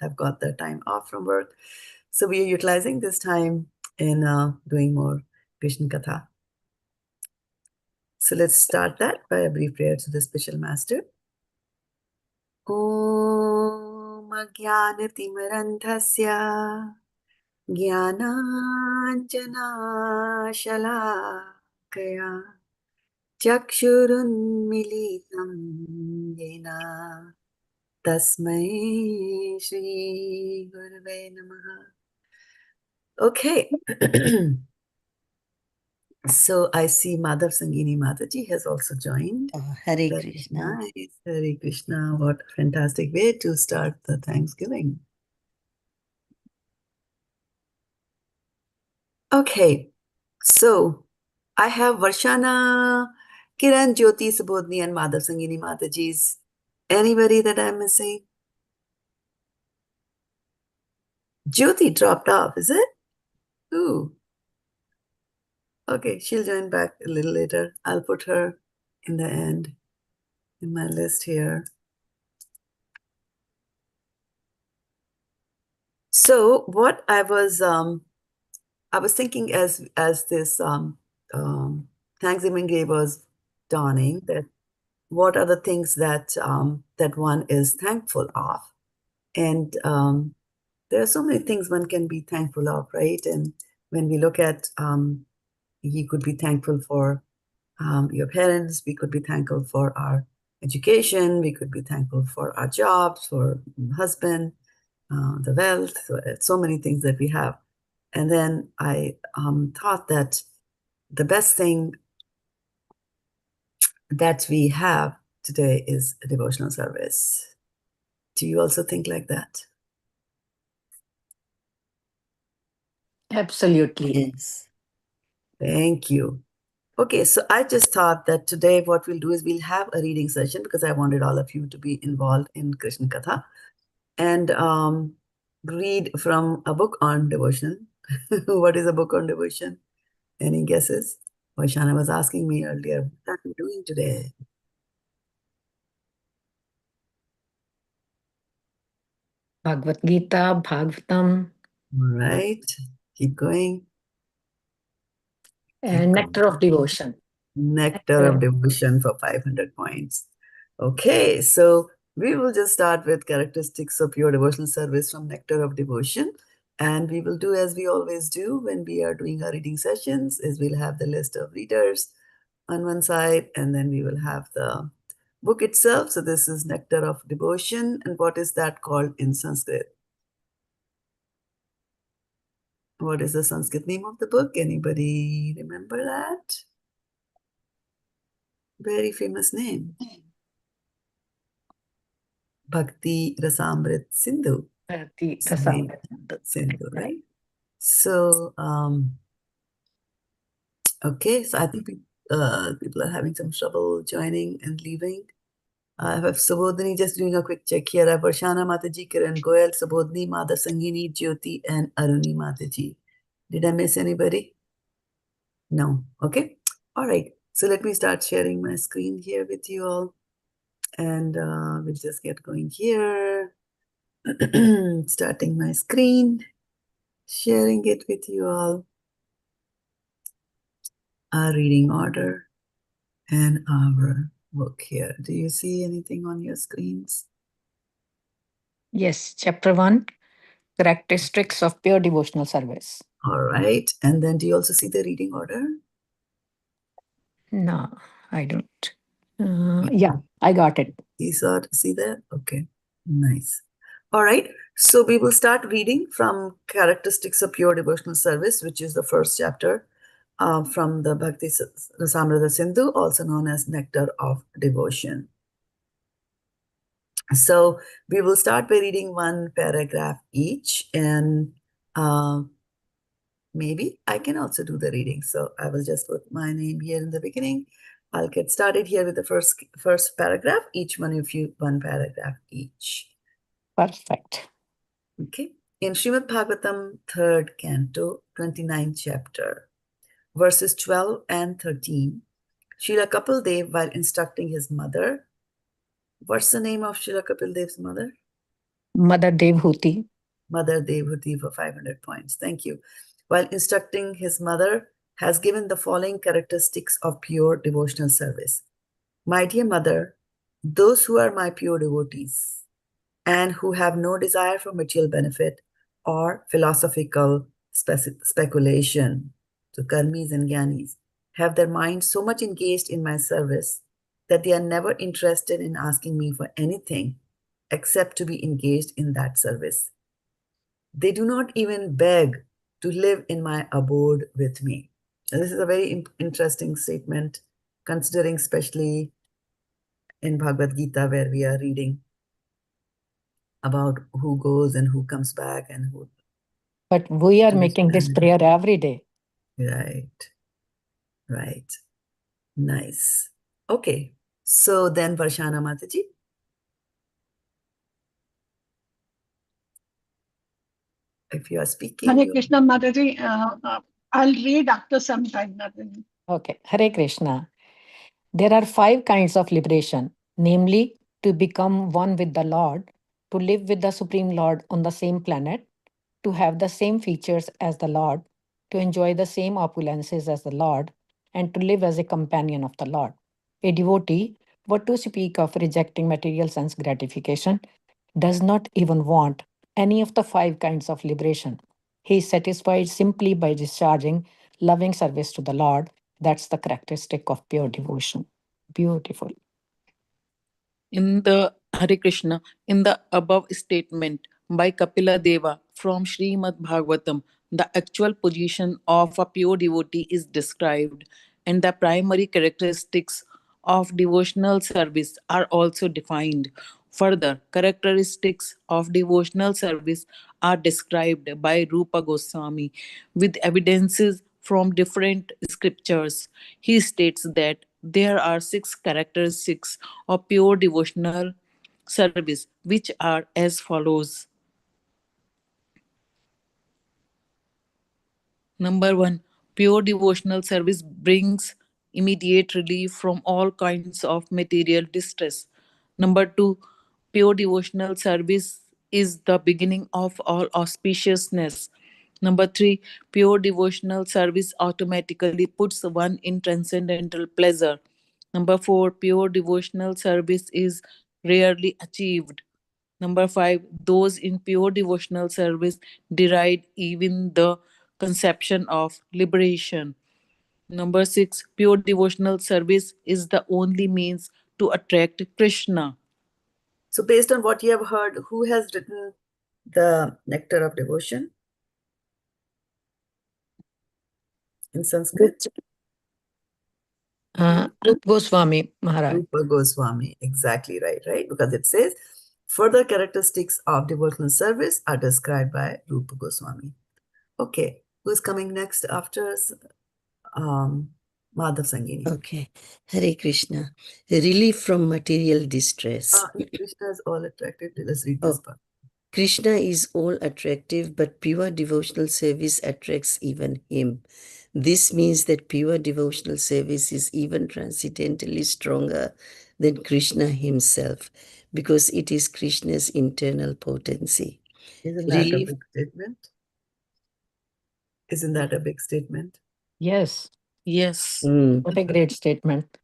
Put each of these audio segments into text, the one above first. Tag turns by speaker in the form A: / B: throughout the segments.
A: have got the time off from work. So we are utilizing this time in doing more Krishna Katha. So let's start that by a brief prayer to the special master. Om Jnanatimirandhasya Jnananjanashalakaya Chakshurunmilitam Yena Tasmai Shri Gurave Namaha. Okay. So I see Madhav Sangini Mataji has also joined.
B: Hare
A: That
B: Krishna.
A: Nice. Hare Krishna. What a fantastic way to start the Thanksgiving. Okay. So I have Varshana, Kiran, Jyoti, Subodhni, and Madhav Sangini Mataji's. Anybody that I'm missing? Jyoti dropped off, is it? Ooh. Okay, she'll join back a little later. I'll put her in the end in my list here. So what I was thinking as this Thanksgiving Day was dawning, that what are the things that that one is thankful of, and there are so many things one can be thankful of, right? And when we look at, you could be thankful for your parents, we could be thankful for our education, we could be thankful for our jobs, for husband, the wealth, so many things that we have. And then I thought that the best thing that we have today is a devotional service. Do you also think like that?
C: Absolutely.
B: Yes.
A: Thank you. Okay, so I just thought that today what we'll do is we'll have a reading session because I wanted all of you to be involved in Krishna Katha and read from a book on devotion. What is a book on devotion? Any guesses? Vaishana was asking me earlier, what are we doing today?
C: Bhagavad Gita, Bhagavatam,
A: All right, keep going.
C: and Nectar of Devotion.
A: Nectar of Devotion for 500 points. Okay, so we will just start with characteristics of your devotional service from Nectar of Devotion. And we will do as we always do when we are doing our reading sessions, is we'll have the list of readers on one side, and then we will have the book itself. So this is Nectar of Devotion. And what is that called in Sanskrit? What is the Sanskrit name of the book? Anybody remember that? Very famous name. Bhakti Rasamrit Sindhu. Sindhu, right? So, okay, so I think people are having some trouble joining and leaving. I have Subodhini just doing a quick check here. I have Varshana Mataji, Kiran Goyal, Subodhini, Madhav Sangini, Jyoti, and Aruni Mataji. Did I miss anybody? No. Okay. All right. So let me start sharing my screen here with you all. And we'll just get going here. Starting my screen, sharing it with you all. Our reading order and our book here. Do you see anything on your screens?
C: Yes, Chapter 1, Characteristics of Pure Devotional Service.
A: All right. And then do you also see the reading order?
C: No, I don't. Yeah, I got it.
A: You see that? Okay. Nice. All right. So we will start reading from Characteristics of Pure Devotional Service, which is the first chapter from the Bhakti Rasamrita Sindhu, also known as Nectar of Devotion. So we will start by reading one paragraph each, and maybe I can also do the reading. So I will just put my name here in the beginning. I'll get started here with the first paragraph. Each one of you, one paragraph each.
C: Perfect.
A: Okay. In Srimad Bhagavatam, 3rd Canto, 29th chapter, verses 12 and 13, Srila Kapil Dev, while instructing his mother, what's the name of Srila Kapil Dev's mother?
C: Mother Devhuti.
A: Mother Devhuti for 500 points. Thank you. While instructing his mother, has given the following characteristics of pure devotional service. My dear mother, those who are my pure devotees and who have no desire for material benefit or philosophical speculation, so karmis and gyanis, have their minds so much engaged in my service that they are never interested in asking me for anything except to be engaged in that service. They do not even beg to live in my abode with me. And this is a very interesting statement, considering especially in Bhagavad Gita, where we are reading about who goes and who comes back and who.
C: But we are
A: Which
C: making this
A: planet.
C: prayer every day.
A: Right, right. Nice. Okay. So then, Varshana Mataji, if you are speaking,
B: Hare
A: you.
B: Krishna Mataji. I'll read after some time, Mataji.
C: Okay. Hare Krishna. There are 5 kinds of liberation, namely to become one with the Lord, to live with the Supreme Lord on the same planet, to have the same features as the Lord, to enjoy the same opulences as the Lord, and to live as a companion of the Lord. A devotee, what to speak of rejecting material sense gratification, does not even want any of the 5 kinds of liberation. He is satisfied simply by discharging loving service to the Lord. That's the characteristic of pure devotion. Beautiful.
D: In the Hare Krishna, in the above statement by Kapila Deva from Srimad Bhagavatam, the actual position of a pure devotee is described, and the primary characteristics of devotional service are also defined. Further, characteristics of devotional service are described by Rupa Goswami with evidences from different scriptures. He states that there are 6 characteristics of pure devotional service, which are as follows. Number 1, pure devotional service brings immediate relief from all kinds of material distress. Number 2, pure devotional service is the beginning of all auspiciousness. Number 3, pure devotional service automatically puts one in transcendental pleasure. Number 4, pure devotional service is rarely achieved. Number 5, those in pure devotional service deride even the conception of liberation. Number 6, pure devotional service is the only means to attract Krishna.
A: So, based on what you have heard, who has written the Nectar of Devotion in Sanskrit?
C: Rupa Goswami Maharaj.
A: Rupa Goswami. Exactly right, right? Because it says further characteristics of devotional service are described by Rupa Goswami. Okay, who's coming next after Madhav Sangini?
E: Okay. Hare Krishna. Relief from material distress.
A: Krishna is all attracted. Let's read this part.
E: Krishna is all attractive, but pure devotional service attracts even him. This means that pure devotional service is even transcendently stronger than Krishna himself, because it is Krishna's internal potency.
A: Isn't that a big statement? Isn't that a big statement?
C: Yes.
D: Yes.
C: What a great statement.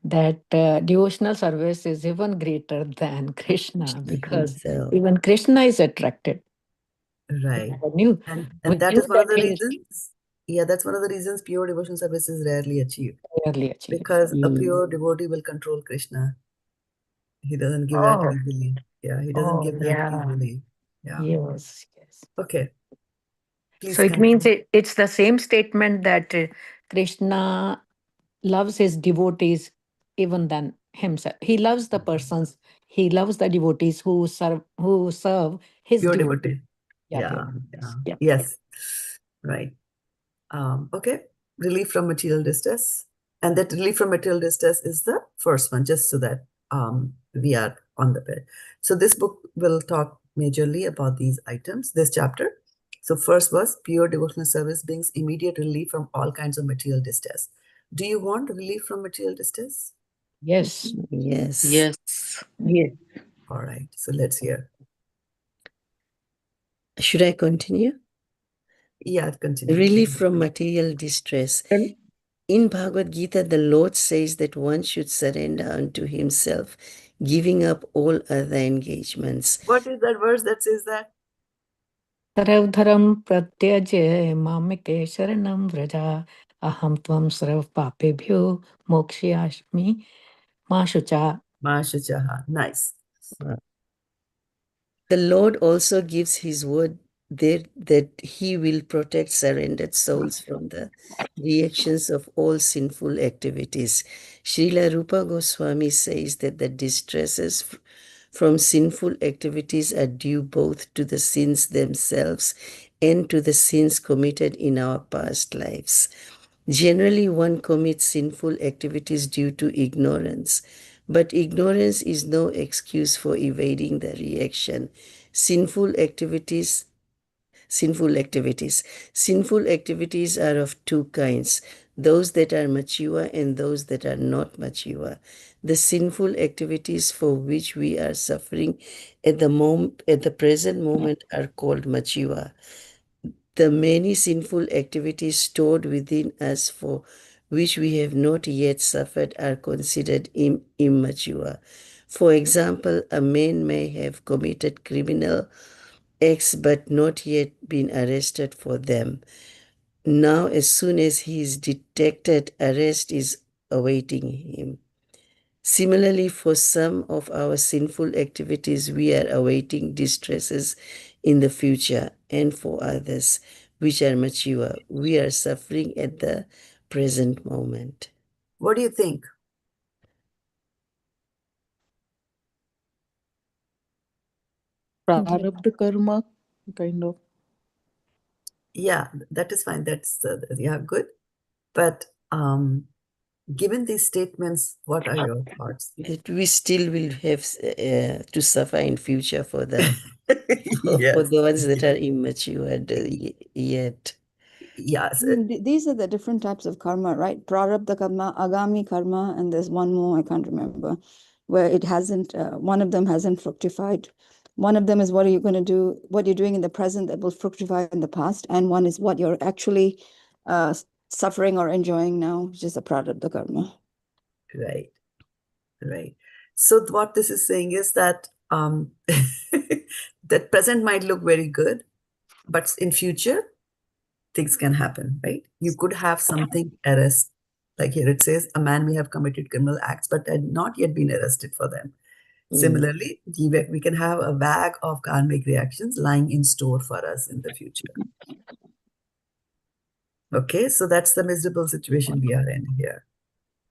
C: That devotional service is even greater than Krishna, because
E: himself.
C: even Krishna is attracted.
A: Right.
C: We knew,
A: And
C: we
A: that
C: knew
A: is one of
C: that
A: the
C: he is
A: reasons. Yeah, that's one of the reasons pure devotional service is rarely achieved.
C: rarely achieved.
A: Because a pure devotee will control Krishna. He doesn't give that
C: Oh,
A: easily. Yeah, he doesn't give that
C: yeah.
A: easily. Yeah.
C: Yes, yes.
A: Okay.
C: So
A: Please
C: it means
A: continue.
C: it's the same statement that Krishna loves his devotees even than himself. He loves the persons, he loves the devotees who serve his
A: Pure
C: devotees.
A: devotee.
C: Yeah,
A: Yeah.
C: pure
A: Yeah.
C: devotees. Yeah.
A: Yes. Right. Okay. Relief from material distress. And that relief from material distress is the first one, just so that we are on the bed. So this book will talk majorly about these items, this chapter. So first was pure devotional service brings immediate relief from all kinds of material distress. Do you want relief from material distress?
C: Yes.
E: Yes.
D: Yes.
F: Yes.
A: All right. So let's hear.
E: Should I continue?
A: Yeah, continue.
E: Relief from material distress. In Bhagavad Gita, the Lord says that one should surrender unto himself, giving up all other engagements.
A: What is that verse that says that?
C: Sarvdharam pratyajya mamike sharanam vraja aham tvam sarv papebhyo mokshyasmi ma shucha.
A: Mashachaha. Nice.
E: The Lord also gives his word there that he will protect surrendered souls from the reactions of all sinful activities. Srila Rupa Goswami says that the distresses from sinful activities are due both to the sins themselves and to the sins committed in our past lives. Generally, one commits sinful activities due to ignorance, but ignorance is no excuse for evading the reaction. Sinful activities Sinful activities are of two kinds, those that are mature and those that are not mature. The sinful activities for which we are suffering at the present moment are called mature. The many sinful activities stored within us for which we have not yet suffered are considered immature. For example, a man may have committed criminal acts but not yet been arrested for them. Now, as soon as he is detected, arrest is awaiting him. Similarly, for some of our sinful activities, we are awaiting distresses in the future, and for others, which are mature, we are suffering at the present moment.
A: What do you think?
D: Prarabdha karma, kind of.
A: Yeah, that is fine. That's yeah, good. But given these statements, what are your thoughts?
E: That we still will have to suffer in future for the for
A: Yes.
E: the ones that are immature yet.
A: Yes.
B: These are the different types of karma, right? Prarabdha karma, agami karma, and there's one more I can't remember, where it hasn't. One of them hasn't fructified. One of them is what are you going to do? What you're doing in the present that will fructify in the past, and one is what you're actually suffering or enjoying now, which is the prarabdha karma.
A: Right. Right. So what this is saying is that that present might look very good, but in future things can happen, right? You could have something arrest, like here it says, a man may have committed criminal acts but had not yet been arrested for them. Similarly, we can have a bag of karmic reactions lying in store for us in the future. Okay, so that's the miserable situation we are in here.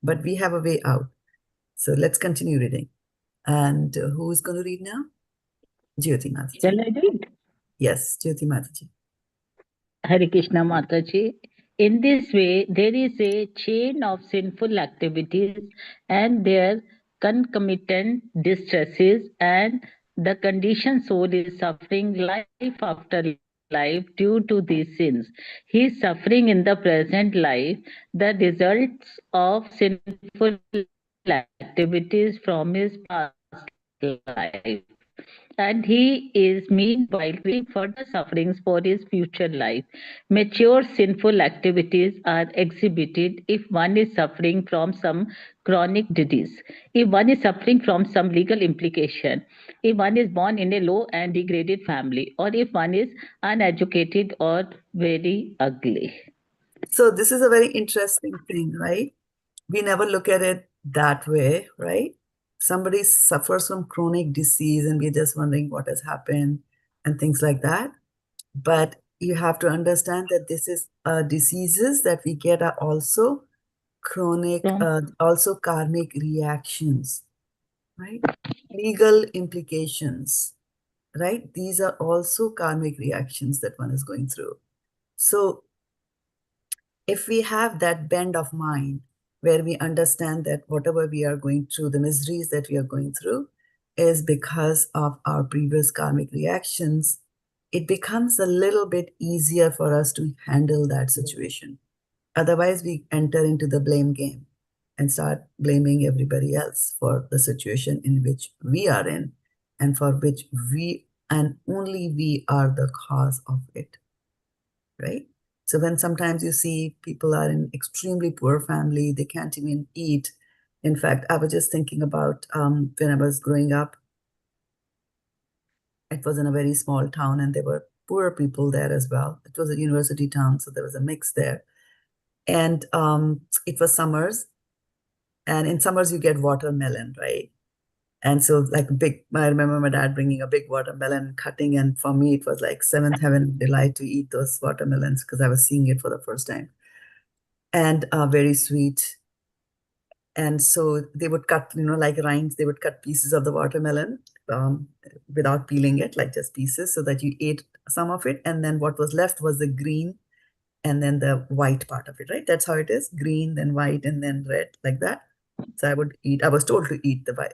A: But we have a way out. So let's continue reading. And who is going to read now? Jyoti Mataji.
F: Shall I read?
A: Yes, Jyoti Mataji.
F: Hare Krishna Mataji. In this way, there is a chain of sinful activities and their concomitant distresses, and the conditioned soul is suffering life after life due to these sins. He is suffering in the present life the results of sinful activities from his past life. And he is meanwhile creating further sufferings for his future life. Mature sinful activities are exhibited if one is suffering from some chronic disease, if one is suffering from some legal implication, if one is born in a low and degraded family, or if one is uneducated or very ugly.
A: So this is a very interesting thing, right? We never look at it that way, right? Somebody suffers from chronic disease and we're just wondering what has happened and things like that. But you have to understand that this is diseases that we get are also chronic, also karmic reactions, right? Legal implications, right? These are also karmic reactions that one is going through. So if we have that bend of mind where we understand that whatever we are going through, the miseries that we are going through, is because of our previous karmic reactions, it becomes a little bit easier for us to handle that situation. Otherwise, we enter into the blame game and start blaming everybody else for the situation in which we are in and for which we and only we are the cause of it, right? So when sometimes you see people are in extremely poor family, they can't even eat. In fact, I was just thinking about when I was growing up, it was in a very small town and there were poor people there as well. It was a university town, so there was a mix there. And it was summers, and in summers you get watermelon, right? And so like big, I remember my dad bringing a big watermelon, cutting, and for me it was like seventh heaven delight to eat those watermelons because I was seeing it for the first time. And very sweet. And so they would cut, like rinds, they would cut pieces of the watermelon um, without peeling it, like just pieces, so that you ate some of it. And then what was left was the green and then the white part of it, right? That's how it is: green, then white, and then red, like that. So I was told to eat the red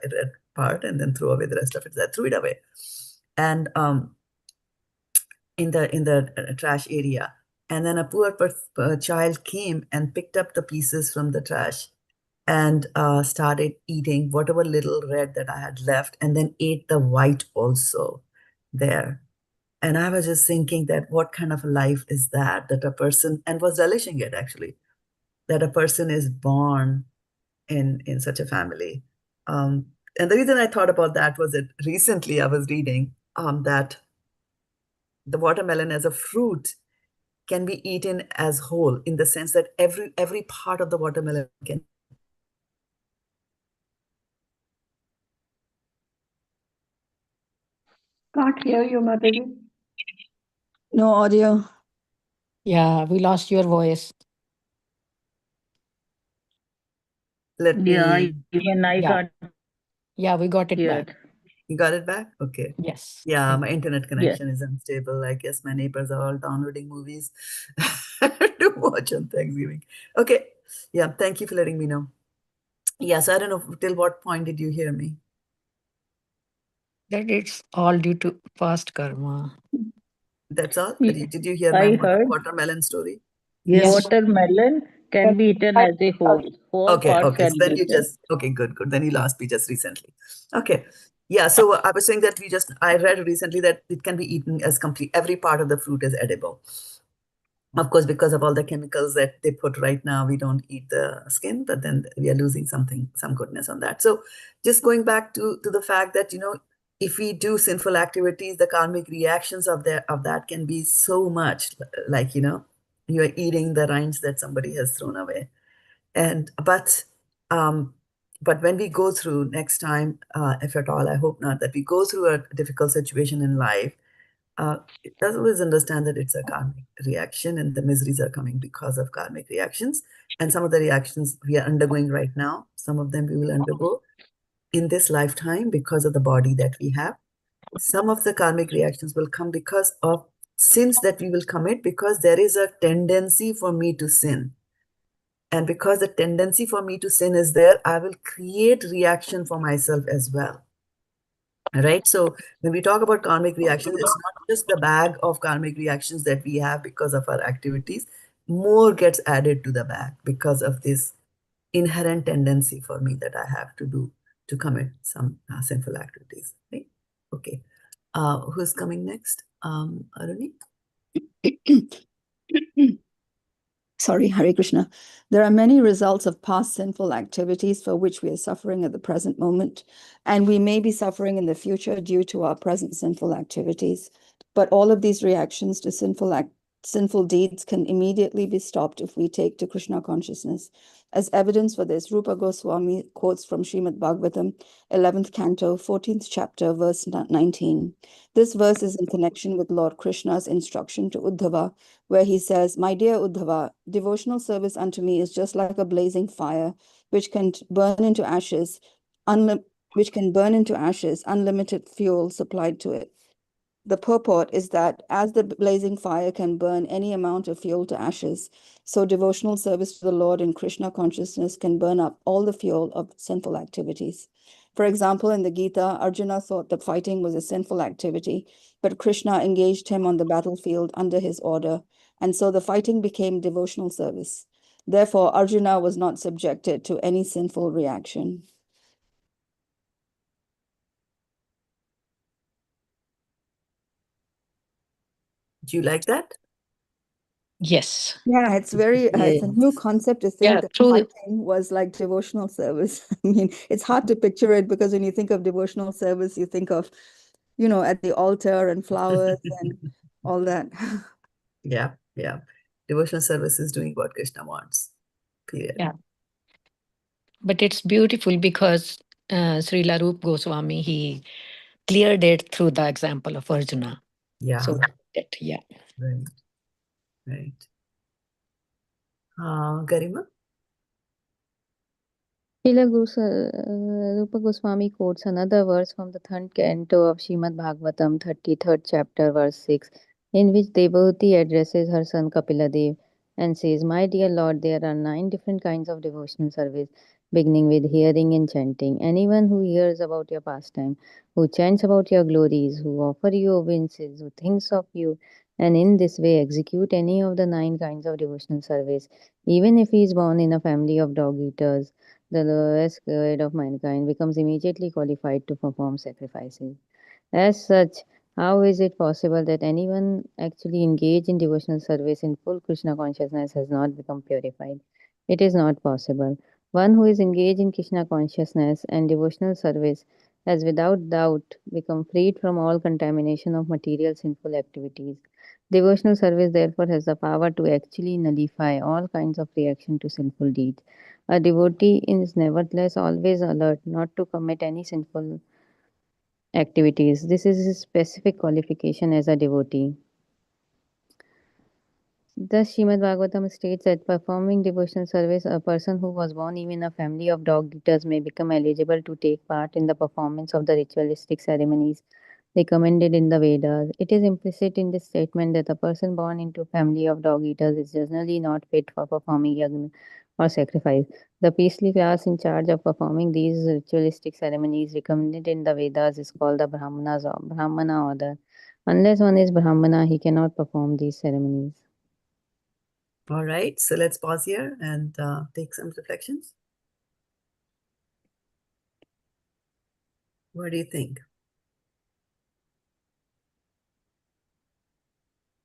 A: part and then throw away the rest of it. So I threw it away. And in the trash area. And then a poor child came and picked up the pieces from the trash and started eating whatever little red that I had left, and then ate the white also there. And I was just thinking that what kind of a life is that a person, and was relishing it actually, that a person is born in such a family. And the reason I thought about that was that recently I was reading that the watermelon as a fruit can be eaten as whole, in the sense that every part of the watermelon can.
G: Can't hear you, Mataji.
B: No audio.
C: Yeah, we lost your voice.
A: Let
F: Yeah,
A: me.
F: even I
C: Yeah.
F: can't
C: Yeah, we got it
F: hear.
C: back.
A: You got it back? Okay.
C: Yes.
A: Yeah,
C: Thank
A: my
C: you.
A: internet
F: Yes.
A: connection is unstable. I guess my neighbors are all downloading movies to watch on Thanksgiving. Okay. Yeah, thank you for letting me know. Yeah, so I don't know till what point did you hear me?
C: That it's all due to past karma.
A: That's all?
F: Ye-
A: Did you hear my
F: I heard
A: watermelon story?
C: Yes.
F: watermelon can be eaten as a whole. Whole
A: Okay,
F: parts
A: okay.
F: can
A: So
F: be
A: then you
F: eaten.
A: just, okay, good, good. Then you lost me just recently. Okay. Yeah, so I was saying that I read recently that it can be eaten as complete, every part of the fruit is edible. Of course, because of all the chemicals that they put right now, we don't eat the skin, but then we are losing some goodness on that. So just going back to the fact that, if we do sinful activities, the karmic reactions of that can be so much, like, you are eating the rinds that somebody has thrown away. And um but when we go through next time, if at all, I hope not, that we go through a difficult situation in life, let's always understand that it's a karmic reaction and the miseries are coming because of karmic reactions. And some of the reactions we are undergoing right now, some of them we will undergo in this lifetime because of the body that we have. Some of the karmic reactions will come because of sins that we will commit, because there is a tendency for me to sin. And because the tendency for me to sin is there, I will create reaction for myself as well. Right? So when we talk about karmic reactions, it's not just the bag of karmic reactions that we have because of our activities. More gets added to the bag because of this inherent tendency for me that I have to commit some sinful activities. Right? Okay. Who's coming next? Aruni?
B: Sorry, Hare Krishna. There are many results of past sinful activities for which we are suffering at the present moment, and we may be suffering in the future due to our present sinful activities. But all of these reactions to sinful deeds can immediately be stopped if we take to Krishna consciousness. As evidence for this, Rupa Goswami quotes from Srimad Bhagavatam, 11th canto, 14th chapter, verse 19. This verse is in connection with Lord Krishna's instruction to Uddhava, where he says, "My dear Uddhava, devotional service unto me is just like a blazing fire, which can burn into ashes, unlimited fuel supplied to it." The purport is that as the blazing fire can burn any amount of fuel to ashes, so devotional service to the Lord in Krishna consciousness can burn up all the fuel of sinful activities. For example, in the Gita, Arjuna thought that fighting was a sinful activity, but Krishna engaged him on the battlefield under his order, and so the fighting became devotional service. Therefore, Arjuna was not subjected to any sinful reaction.
A: Do you like that?
C: Yes.
B: Yeah, it's very, it's a
E: Yes.
B: new concept to
C: Yeah,
B: think that
C: true.
B: fighting was like devotional service. I mean, it's hard to picture it because when you think of devotional service, you think of, at the altar and flowers and all that.
A: Yeah, yeah. Devotional service is doing what Krishna wants. Period.
C: Yeah. But it's beautiful because Srila Rup Goswami, he cleared it through the example of Arjuna.
A: Yeah.
C: So, yeah.
A: Right. Right. Garima?
H: Rupa Goswami quotes another verse from the third canto of Srimad Bhagavatam, 33rd chapter, verse 6, in which Devavati addresses her son Kapiladev and says, "My dear Lord, there are 9 different kinds of devotional service, beginning with hearing and chanting. Anyone who hears about your pastime, who chants about your glories, who offer you obeisances, who thinks of you, and in this way execute any of the 9 kinds of devotional service, even if he is born in a family of dog eaters, the lowest grade of mankind, becomes immediately qualified to perform sacrifices. As such, how is it possible that anyone actually engaged in devotional service in full Krishna consciousness has not become purified? It is not possible. One who is engaged in Krishna consciousness and devotional service has without doubt become freed from all contamination of material sinful activities. Devotional service therefore has the power to actually nullify all kinds of reaction to sinful deeds. A devotee is nevertheless always alert not to commit any sinful activities. This is his specific qualification as a devotee. Thus, Srimad Bhagavatam states that performing devotional service, a person who was born even in a family of dog eaters may become eligible to take part in the performance of the ritualistic ceremonies recommended in the Vedas. It is implicit in this statement that a person born into a family of dog eaters is generally not fit for performing yajna or sacrifice. The priestly class in charge of performing these ritualistic ceremonies recommended in the Vedas is called the Brahmanas or Brahmana order. Unless one is Brahmana, he cannot perform these ceremonies.
A: All right. So let's pause here and take some reflections. What do you think?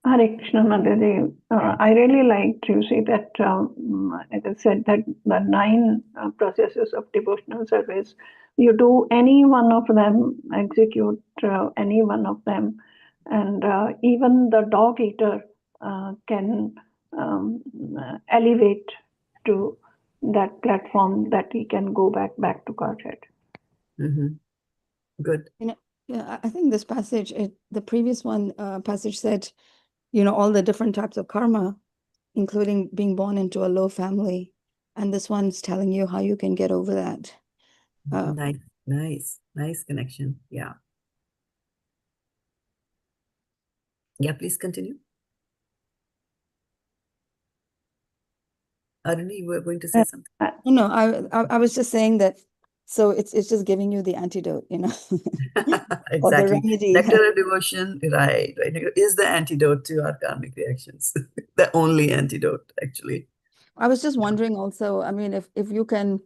G: Hare Krishna, Mataji. I really like to see that, as I said, that the 9 processes of devotional service, you do any one of them, execute any one of them, and even the dog eater can elevate to that platform that he can go back to Godhead.
A: Mm-hmm. Good.
B: Yeah, I think this passage, the previous one passage said, all the different types of karma, including being born into a low family. And this one's telling you how you can get over that.
A: Nice connection. Yeah. Yeah, please continue. Aruni, you were going to say something.
B: No, I was just saying that. So it's just giving you the antidote, or the
A: Exactly.
B: remedy.
A: Nectar of devotion, right, is the antidote to our karmic reactions. The only antidote, actually.
B: I was just wondering also, I mean, if you can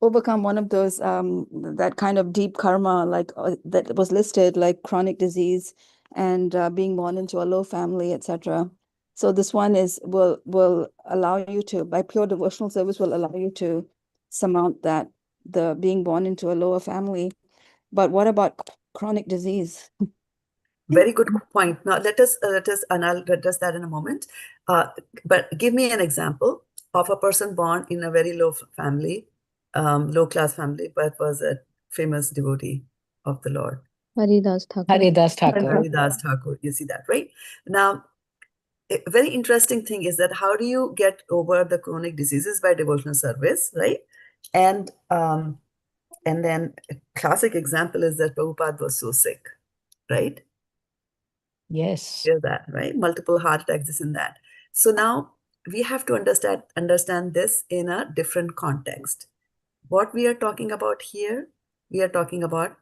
B: overcome one of those that kind of deep karma, like that was listed, like chronic disease and being born into a low family, etc. So this one will allow you to, by pure devotional service, will allow you to surmount that, the being born into a lower family. But what about chronic disease?
A: Very good point. Now and I'll address that in a moment. But give me an example of a person born in a very low family, low class family, but was a famous devotee of the Lord.
H: Haridas Thakur.
C: Haridas Thakur.
A: Haridas Thakur. You see that, right? Now, a very interesting thing is that how do you get over the chronic diseases? By devotional service, right? And then a classic example is that Prabhupada was so sick, right?
C: Yes.
A: Hear that, right? Multiple heart attacks, this and that. So now we have to understand this in a different context. What we are talking about here, we are talking about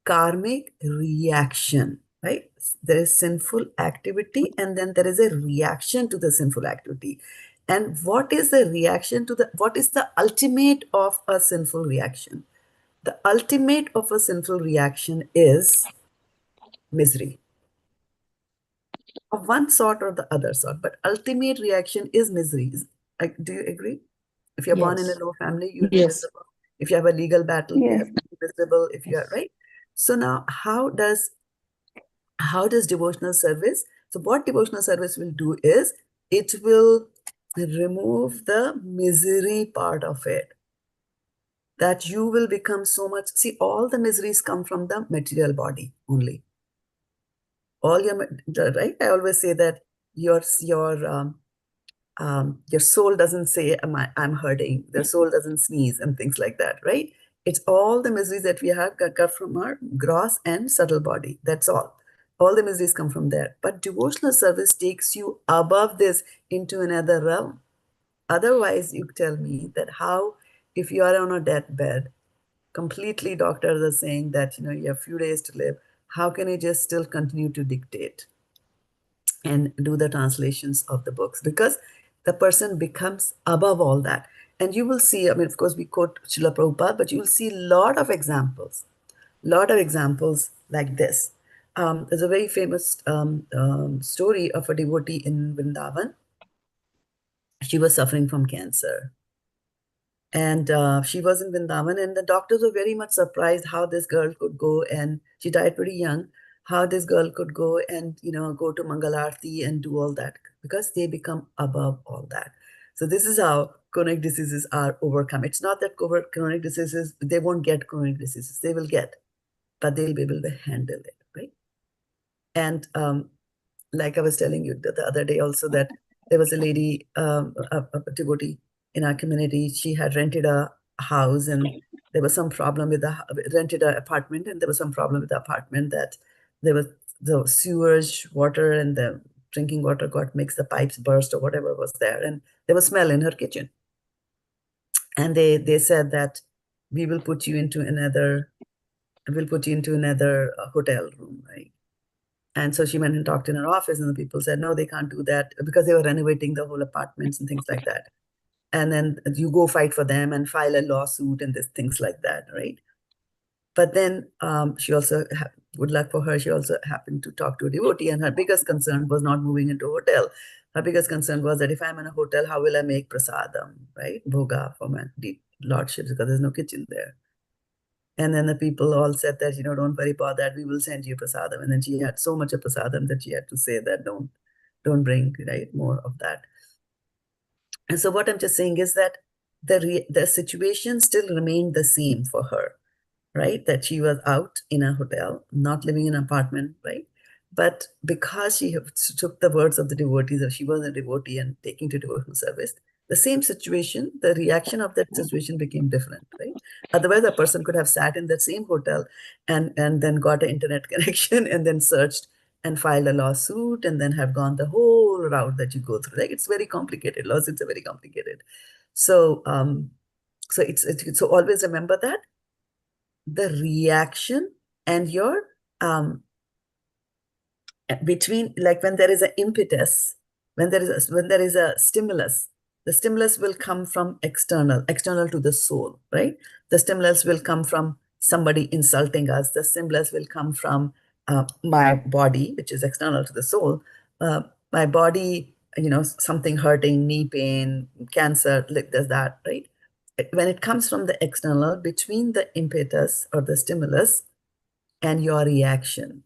A: karmic reaction, right? There is sinful activity and then there is a reaction to the sinful activity. And what is the reaction to what is the ultimate of a sinful reaction? The ultimate of a sinful reaction is misery. of one sort or the other sort, but ultimate reaction is misery. Do you agree? If you're born in a
E: Yes.
A: low family, you'll be
E: Yes.
A: miserable. If you have a legal battle, you
G: Yes.
A: have to be miserable. If you are right. So now, how does devotional service? So what devotional service will do is it will remove the misery part of it. That you will become so much. See, all the miseries come from the material body only. All your right. I always say that your soul doesn't say I'm hurting. Their soul doesn't sneeze and things like that, right? It's all the miseries that we have got from our gross and subtle body. That's all the miseries come from there. But devotional service takes you above this into another realm. Otherwise, you tell me that how, if you are on a deathbed, completely doctors are saying that you have few days to live, how can you just still continue to dictate and do the translations of the books? Because the person becomes above all that. And you will see, I mean, of course, we quote Srila Prabhupada, but you will see a lot of examples like this. There's a very famous story of a devotee in Vrindavan. She was suffering from cancer. And she was in Vrindavan, and the doctors were very much surprised how this girl could go, and she died pretty young, how this girl could go and go to Mangalarti and do all that, because they become above all that. So this is how chronic diseases are overcome. It's not that chronic diseases, they won't get chronic diseases. They will get, but they'll be able to handle it, right? And like I was telling you the other day also, that there was a lady, a devotee in our community. She had rented a house, and there was some problem with rented an apartment, and there was some problem with the apartment, that there was the sewage water and the drinking water got mixed, the pipes burst or whatever was there, and there was smell in her kitchen. And they said that we will put you into another hotel room, right? And so she went and talked in her office, and the people said, no, they can't do that, because they were renovating the whole apartments and things like that. And then you go fight for them and file a lawsuit and things like that, right? But then she also, good luck for her, she also happened to talk to a devotee, and her biggest concern was not moving into a hotel. Her biggest concern was that if I'm in a hotel, how will I make prasadam, right? Bhoga for my lordships, because there's no kitchen there. And then the people all said that, don't worry about that, we will send you prasadam. And then she had so much of prasadam that she had to say that don't bring, right, more of that. And so what I'm just saying is that the situation still remained the same for her, right? That she was out in a hotel, not living in an apartment, right? But because she took the words of the devotees, or she was a devotee and taking to devotional service, the same situation, the reaction of that situation became different, right? Otherwise, a person could have sat in that same hotel and then got an internet connection and then searched and filed a lawsuit and then have gone the whole route that you go through. Like, it's very complicated. Lawsuits are very complicated. So, so always remember that the reaction and your between, like when there is an impetus, when there is a stimulus, the stimulus will come from external to the soul, right? The stimulus will come from somebody insulting us. The stimulus will come from my body, which is external to the soul. My body, something hurting, knee pain, cancer, like there's that, right? When it comes from the external, between the impetus or the stimulus and your reaction,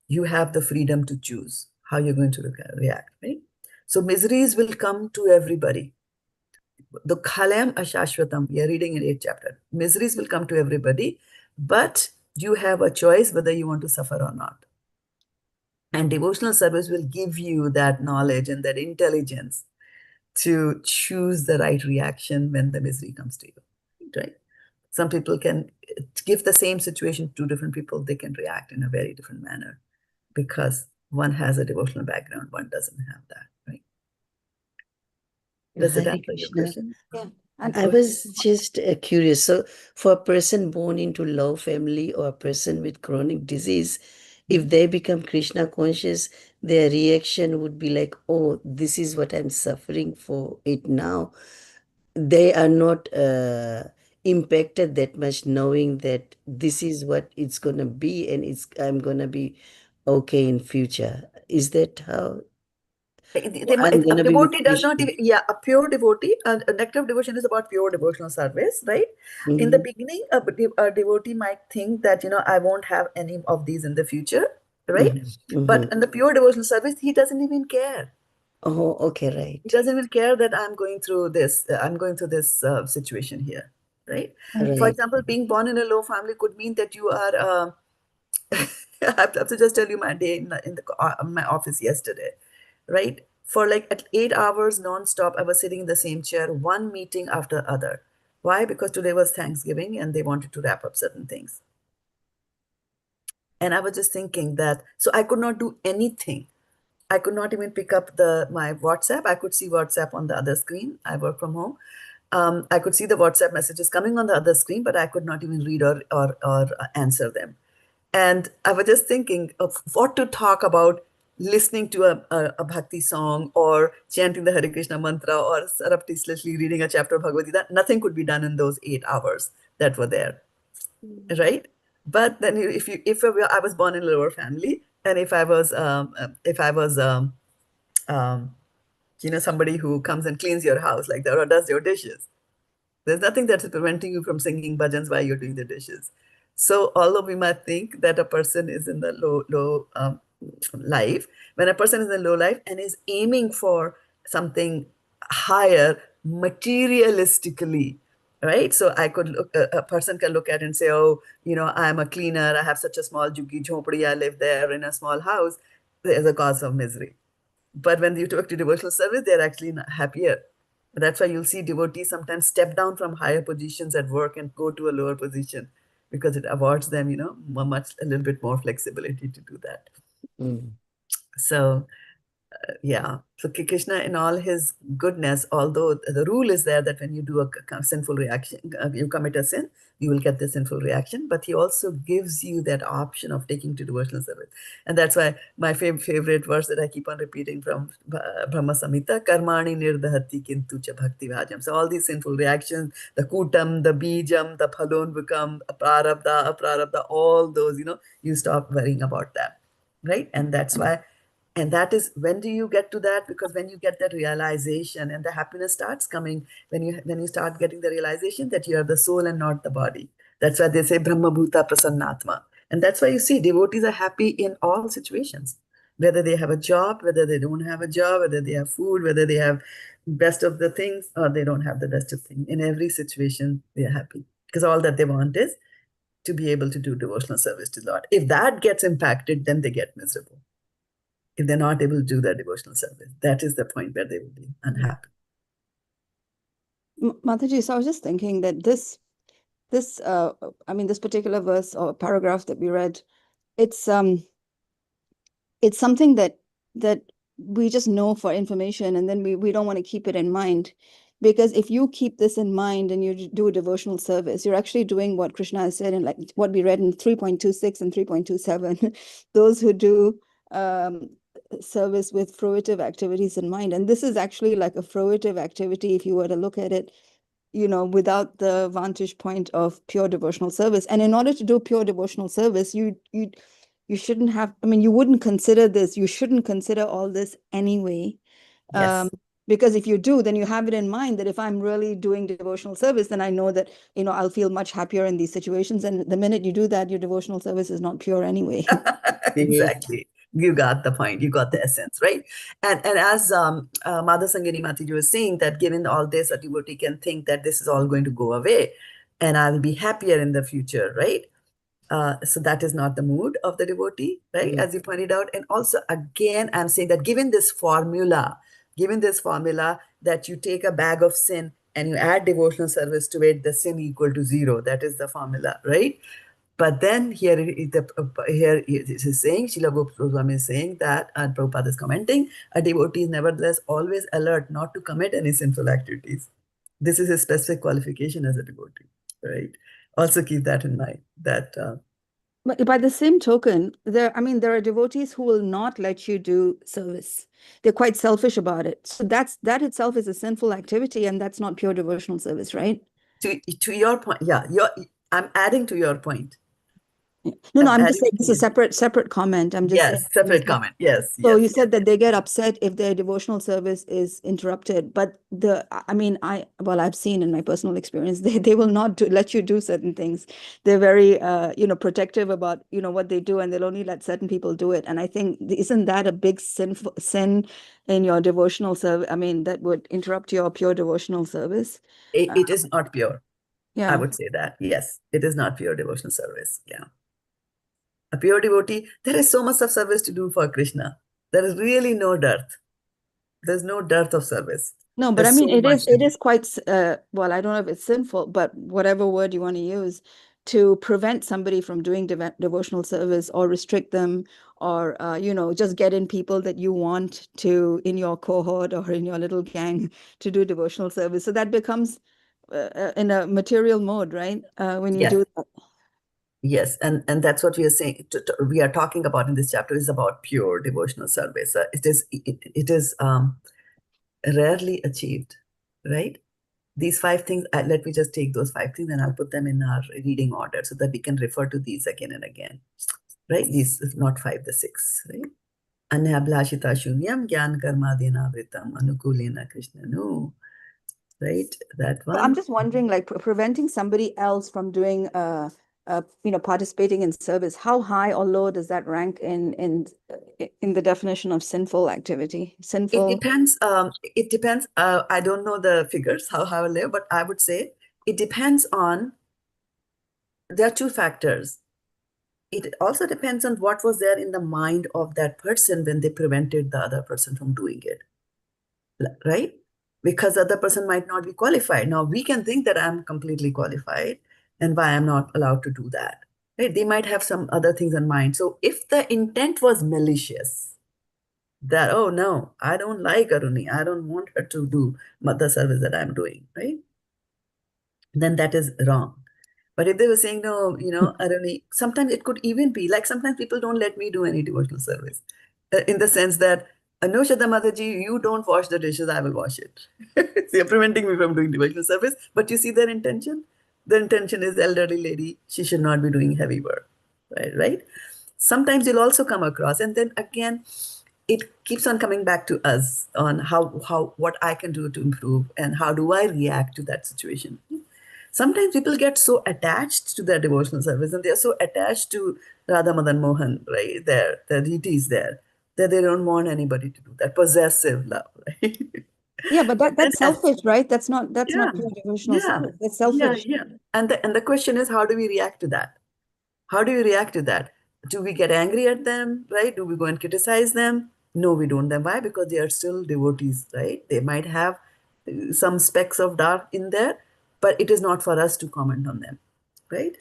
A: you have the freedom to choose how you're going to react, right? So miseries will come to everybody. The Khalam Ashashwatam, we are reading in 8th chapter. Miseries will come to everybody, but you have a choice whether you want to suffer or not. And devotional service will give you that knowledge and that intelligence to choose the right reaction when the misery comes to you, right? Some people can give the same situation to different people, they can react in a very different manner, because one has a devotional background, one doesn't have that, right? Does it
E: Hare
A: answer your
E: Krishna.
A: question?
B: Yeah. And
E: I was just curious. So, for a person born into low family or a person with chronic disease, if they become Krishna conscious, their reaction would be like, oh, this is what I'm suffering for it now. They are not impacted that much, knowing that this is what it's going to be, and I'm going to be okay in future. Is that how?
A: A
E: I'm gonna be with
A: devotee does not
E: Krishna.
A: even, a pure devotee, a nectar of devotion is about pure devotional service, right? In the beginning, a devotee might think that, I won't have any of these in the future, right? But in the pure devotional service, he doesn't even care.
E: Oh, okay,
A: He
E: right.
A: doesn't even care that I'm going through this, situation here, right? For
E: Right.
A: example, being born in a low family could mean that you are, I have to just tell you my day in my office yesterday, right? For like at 8 hours non-stop, I was sitting in the same chair, one meeting after other. Why? Because today was Thanksgiving and they wanted to wrap up certain things. And I was just thinking that, so I could not do anything. I could not even pick up my WhatsApp. I could see WhatsApp on the other screen. I work from home. I could see the WhatsApp messages coming on the other screen, but I could not even read or answer them. And I was just thinking of what to talk about, listening to a bhakti song or chanting the Hare Krishna mantra or surreptitiously reading a chapter of Bhagavad Gita. Nothing could be done in those 8 hours that were there, right? But then I was born in a lower family, and um, somebody who comes and cleans your house like that or does your dishes, there's nothing that's preventing you from singing bhajans while you're doing the dishes. So although we might think that a person is in the low life, when a person is in low life and is aiming for something higher materialistically, right? So I could look, a person can look at it and say, oh, I'm a cleaner. I have such a small jhuggi jhopdi. I live there in a small house. There's a cause of misery. But when you talk to devotional service, they're actually happier. That's why you'll see devotees sometimes step down from higher positions at work and go to a lower position because it affords them, a little bit more flexibility to do that. So yeah. So Krishna, in all his goodness, although the rule is there that when you do a sinful reaction, you commit a sin, you will get the sinful reaction. But he also gives you that option of taking to devotional service, and that's why my favorite verse that I keep on repeating from Brahma Samhita: "Karmani nirdahati kintu cha bhakti vajam." So all these sinful reactions, the kutam, the bijam, the phalon vikam, prarabdha, aprarabdha, all those, you stop worrying about that, right? And that's why. And that is, when do you get to that? Because when you get that realization and the happiness starts coming, when you start getting the realization that you are the soul and not the body. That's why they say Brahma Bhuta Prasannatma. And that's why you see devotees are happy in all situations, whether they have a job, whether they don't have a job, whether they have food, whether they have best of the things or they don't have the best of things. In every situation, they are happy because all that they want is to be able to do devotional service to the Lord. If that gets impacted, then they get miserable. If they're not able to do their devotional service, that is the point where they will be unhappy.
B: Mataji, so I was just thinking that this particular verse or paragraph that we read, it's something that we just know for information, and then we don't want to keep it in mind. Because if you keep this in mind and you do a devotional service, you're actually doing what Krishna has said in like what we read in 3.26 and 3.27. Those who do service with fruitive activities in mind. And this is actually like a fruitive activity if you were to look at it, without the vantage point of pure devotional service. And in order to do pure devotional service, you shouldn't have, you wouldn't consider this, you shouldn't consider all this anyway.
A: Yes.
B: Because if you do, then you have it in mind that if I'm really doing devotional service, then I know that, I'll feel much happier in these situations. And the minute you do that, your devotional service is not pure anyway.
A: Exactly. You got the point. You got the essence, right? And as Madha Sangini Mataji was saying, that given all this, a devotee can think that this is all going to go away and I'll be happier in the future, right? So that is not the mood of the devotee, right? As you pointed out. And also, again, I'm saying that given this formula that you take a bag of sin and you add devotional service to it, the sin equal to 0. That is the formula, right? But then here it is saying, Srila Gopal is saying that, and Prabhupada is commenting, a devotee is nevertheless always alert not to commit any sinful activities. This is a specific qualification as a devotee, right? Also keep that in mind, that
B: But by the same token, there are devotees who will not let you do service. They're quite selfish about it. So that itself is a sinful activity, and that's not pure devotional service, right?
A: to your point, I'm adding to your point.
B: No, I'm just
A: adding
B: saying
A: to
B: it's a separate comment. I'm just saying.
A: yes, separate comment. Yes,
B: So
A: yes.
B: you said that they get upset if their devotional service is interrupted, but I've seen in my personal experience, they will not let you do certain things. They're very, protective about, what they do, and they'll only let certain people do it. And I think, isn't that a big sin in your devotional service? I mean, that would interrupt your pure devotional service.
A: It is not pure.
B: Yeah.
A: I would say that. Yes, it is not pure devotional service. Yeah. A pure devotee, there is so much of service to do for Krishna. There is really no dearth. There's no dearth of service.
B: No, but I
A: There's
B: mean,
A: so much to
B: it
A: do.
B: is quite, well, I don't know if it's sinful, but whatever word you want to use, to prevent somebody from doing devotional service or restrict them, or, just get in people that you want to, in your cohort or in your little gang, to do devotional service. So that becomes in a material mode, right? When you
A: Yes.
B: do that.
A: Yes, and that's what we are saying. We are talking about in this chapter is about pure devotional service. It is rarely achieved, right? These 5 things. Let me just take those 5 things and I'll put them in our reading order so that we can refer to these again and again, right? These, if not 5, the 6, right? Anyabhlashita shunyam gyan karmadena vritam anukulena krishnanu, right? That
B: But I'm
A: one.
B: just wondering, like, preventing somebody else from doing, participating in service, how high or low does that rank in the definition of sinful activity?
A: It
B: Sinful.
A: depends. It depends. I don't know the figures, how I live, but I would say it depends on, there are 2 factors. It also depends on what was there in the mind of that person when they prevented the other person from doing it, right? Because the other person might not be qualified. Now, we can think that I'm completely qualified and why I'm not allowed to do that, right? They might have some other things in mind. So if the intent was malicious, that, oh no, I don't like Aruni, I don't want her to do the service that I'm doing, right? Then that is wrong. But if they were saying, no, Aruni, sometimes it could even be like sometimes people don't let me do any devotional service in the sense that, no, Shraddha Mataji, you don't wash the dishes, I will wash it. So you're preventing me from doing devotional service. But you see their intention? The intention is elderly lady, she should not be doing heavy work, right? Sometimes you'll also come across, and then again, it keeps on coming back to us on how what I can do to improve and how do I react to that situation. Sometimes people get so attached to their devotional service and they're so attached to Radha Madan Mohan, right? Their deities there, that they don't want anybody to do that possessive love, right?
B: Yeah, but
A: But then
B: that's selfish, right? That's not
A: yeah,
B: pure devotional
A: yeah,
B: service. That's selfish.
A: yeah. And the question is, how do we react to that? How do you react to that? Do we get angry at them, right? Do we go and criticize them? No, we don't. Then why? Because they are still devotees, right? They might have some specks of dark in there, but it is not for us to comment on them, right?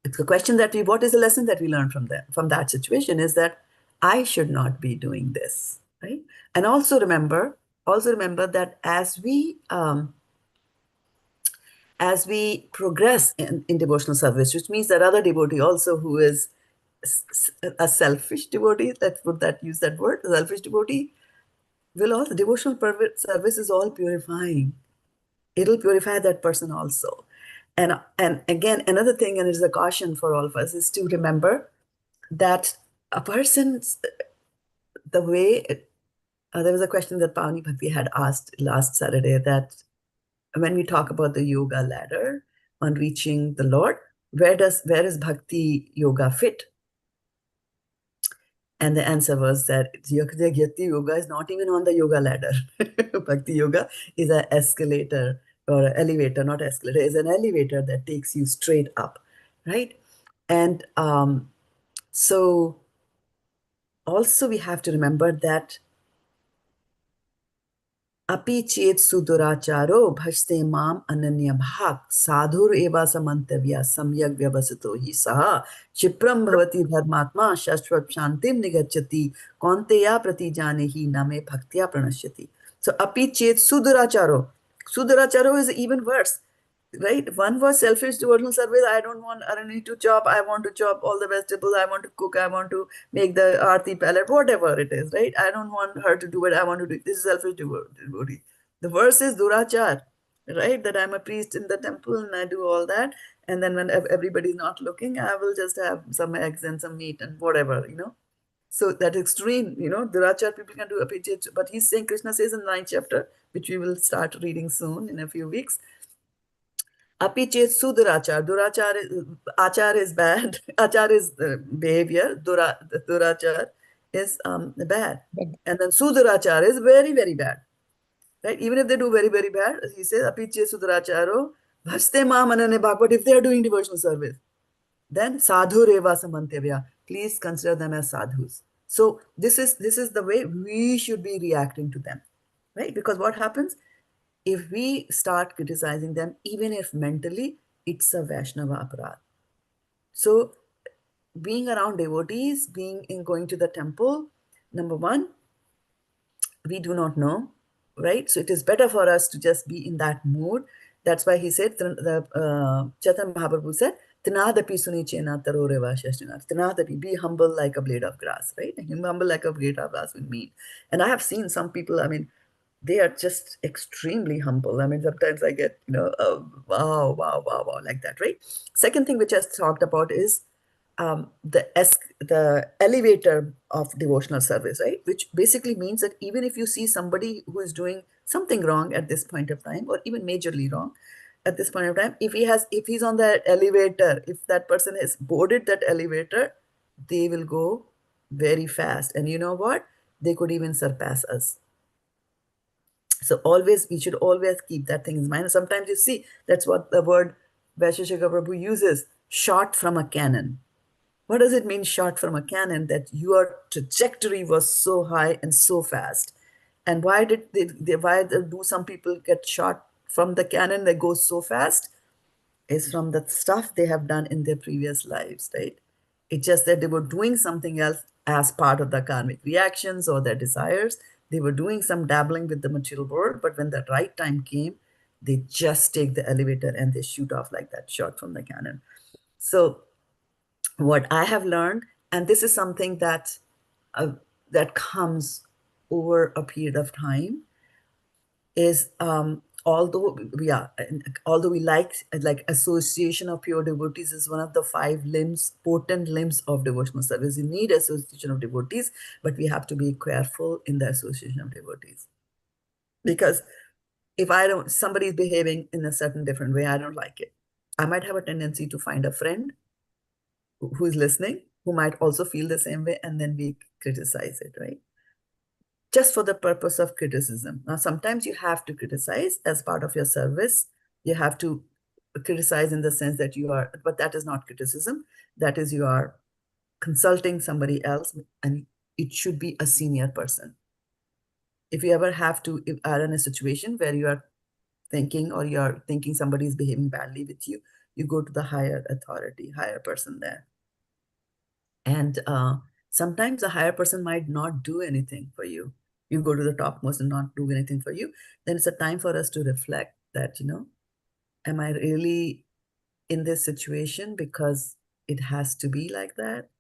A: It's a question that what is the lesson that we learn from that situation is that I should not be doing this, right? And also remember that as we progress in devotional service, which means that other devotee also who is a selfish devotee, use that word, a selfish devotee, will also, devotional service is all purifying. It'll purify that person also. And again, another thing, and it's a caution for all of us, is to remember that a person's, the way, there was a question that Pavani Bhakti had asked last Saturday, that when we talk about the yoga ladder on reaching the Lord, where is bhakti yoga fit? And the answer was that Bhakti yoga is not even on the yoga ladder. Bhakti yoga is an escalator or an elevator, not escalator, is an elevator that takes you straight up, right? And so also we have to remember that Api chet suduracharo bhajte mam ananya bhak sadhur eva samantavya samyak vyavasito hi saha chipram bhavati dharmatma shashvat shantim nigacchati konteya prati janehi name bhaktya pranashyati. So api chet suduracharo is even worse, right? One was selfish devotional service. I don't want Arani to chop. I want to chop all the vegetables. I want to cook. I want to make the aarti palette, whatever it is, right? I don't want her to do it. I want to do it. This is selfish devotee. The verse is durachar. right? That I'm a priest in the temple and I do all that. And then when everybody's not looking, I will just have some eggs and some meat and whatever, you know. So that extreme, you know, Durachar people can do apichet, but he's saying, Krishna says in the 9th chapter, which we will start reading soon in a few weeks, apichet sudurachar. Achar is bad. Achar is behavior. Durachar is bad. And then sudurachar is very, very bad. Right? Even if they do very, very bad, he says, apiche sudaracharo, bhaste ma manane bhag. But if they are doing devotional service, then sadhu reva samantevya. Please consider them as sadhus. So this is the way we should be reacting to them, right? Because what happens if we start criticizing them, even if mentally it's a Vaishnava aparad. So being around devotees, being in going to the temple, number one, we do not know, right? So it is better for us to just be in that mood. That's why he said, Chaitanya Mahaprabhu said, Tinadapi sunichena taroreva shastinat. Tinadapi, be humble like a blade of grass, right? Humble like a blade of grass will mean. And I have seen some people, I mean, they are just extremely humble. I mean, sometimes I get, you know, wow, wow, wow, wow, like that, right? Second thing which I talked about is the elevator of devotional service, right? Which basically means that even if you see somebody who is doing something wrong at this point of time, or even majorly wrong at this point of time, if he's on the elevator, if that person has boarded that elevator, they will go very fast. And you know what? They could even surpass us. So always, we should always keep that thing in mind. Sometimes you see, that's what the word Vaisheshika Prabhu uses, shot from a cannon. What does it mean, shot from a cannon? That your trajectory was so high and so fast. And why do some people get shot from the cannon that goes so fast? Is from the stuff they have done in their previous lives, right? It's just that they were doing something else as part of the karmic reactions or their desires. They were doing some dabbling with the material world, but when the right time came, they just take the elevator and they shoot off like that, shot from the cannon. So what I have learned, and this is something uh, that comes over a period of time, is although we like association of pure devotees is one of the 5 potent limbs of devotional service. You need association of devotees, but we have to be careful in the association of devotees, because if somebody is behaving in a certain different way, I don't like it. I might have a tendency to find a friend who is listening, who might also feel the same way, and then we criticize it, right? Just for the purpose of criticism. Now, sometimes you have to criticize as part of your service. You have to criticize in the sense that but that is not criticism. That is, you are consulting somebody else, and it should be a senior person. If you ever are in a situation where you are thinking somebody is behaving badly with you, you go to the higher authority, higher person there. And sometimes the higher person might not do anything for you. You go to the topmost and not do anything for you. Then it's a time for us to reflect that, am I really in this situation because it has to be like that?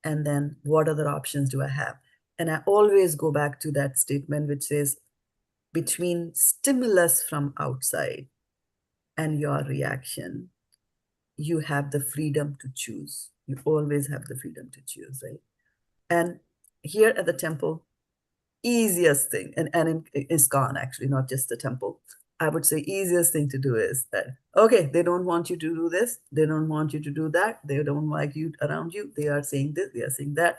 A: And then what other options do I have? And I always go back to that statement which says, between stimulus from outside and your reaction, you have the freedom to choose. You always have the freedom to choose, right? And here at the temple, easiest thing, and in ISKCON actually, not just the temple, I would say easiest thing to do is that, okay, they don't want you to do this, they don't want you to do that, they don't like you around you, they are saying this, they are saying that.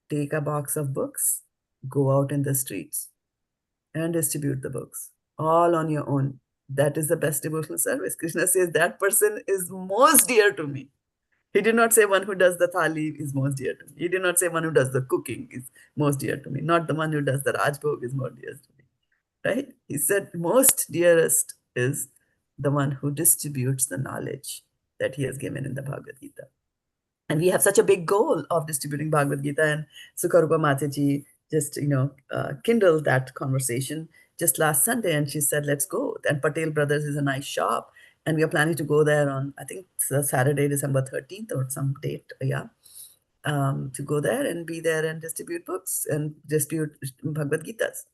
A: Take a box of books, go out in the streets and distribute the books all on your own. That is the best devotional service. Krishna says that person is most dear to me. He did not say one who does the thali is most dear to me. He did not say one who does the cooking is most dear to me. Not the one who does the Rajbhog is most dear to me. Right? He said most dearest is the one who distributes the knowledge that he has given in the Bhagavad Gita. And we have such a big goal of distributing Bhagavad Gita, and Sukharupa Mataji just, kindled that conversation just last Sunday, and she said, let's go. And Patel Brothers is a nice shop, and we are planning to go there on, I think, Saturday, December 13th or some date, to go there and be there and distribute books and distribute Bhagavad Gitas.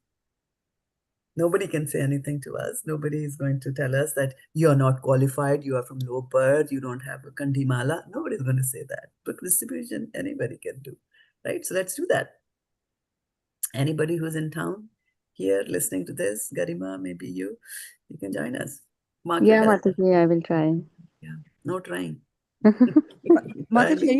A: Nobody can say anything to us. Nobody is going to tell us that you're not qualified, you are from low birth, you don't have a Kandimala. Nobody's going to say that. Book distribution, anybody can do, right? So let's do that. Anybody who's in town here listening to this, Garima, maybe you can join us. Mark your
H: Yeah,
A: calendar.
H: Mataji, I will try.
A: Yeah, no trying.
B: Mataji,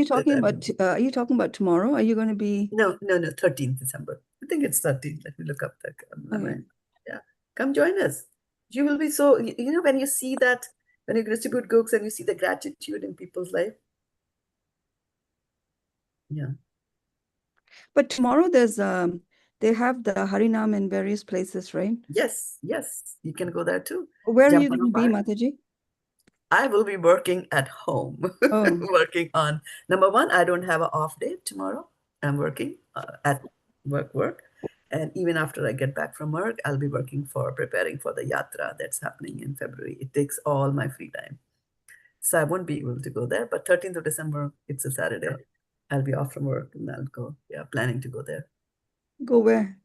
B: are you talking about tomorrow? Are you going to be?
A: No, 13th December. I think it's 13th. Let me look up the
B: Okay.
A: Yeah, come join us. You will be so, when you see that, when you distribute books and you see the gratitude in people's life. Yeah.
B: But tomorrow they have the Harinam in various places, right?
A: Yes. You can go there too.
B: Where are you
A: Jump on
B: going to
A: a
B: be,
A: bike.
B: Mataji?
A: I will be working at home.
B: Oh.
A: Working on, number one, I don't have an off day tomorrow. I'm working at work. And even after I get back from work, I'll be preparing for the yatra that's happening in February. It takes all my free time. So I won't be able to go there. But 13th of December, it's a Saturday. I'll be off from work and I'll go. Yeah, planning to go there.
B: Go where?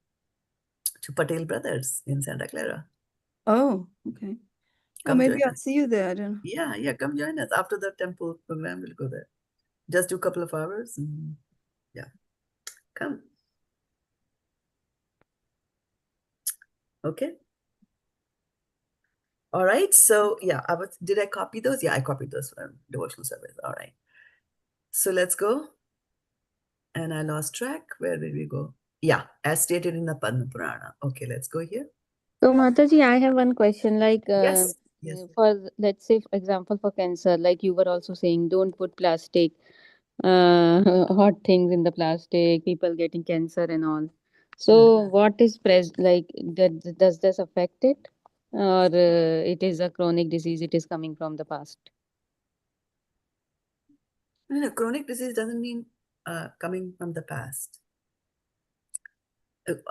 A: To Patel Brothers in Santa Clara.
B: Oh, okay.
A: Come
B: maybe
A: join
B: I'll
A: us.
B: see you there. I don't know.
A: Yeah, come join us. After the temple program, we'll go there. Just do a couple of hours. And yeah, come. Okay. All right. So yeah, did I copy those? Yeah, I copied those from devotional service. All right. So let's go. And I lost track. Where did we go? Yeah, as stated in the Padma Purana. Okay, let's go here.
H: So, Mataji, I have one question. Like,
A: Yes.
H: for let's say, for example, for cancer, like you were also saying, don't put plastic, hot things in the plastic. People getting cancer and all. So, what is like? Does this affect it, or it is a chronic disease? It is coming from the past.
A: No, chronic disease doesn't mean coming from the past.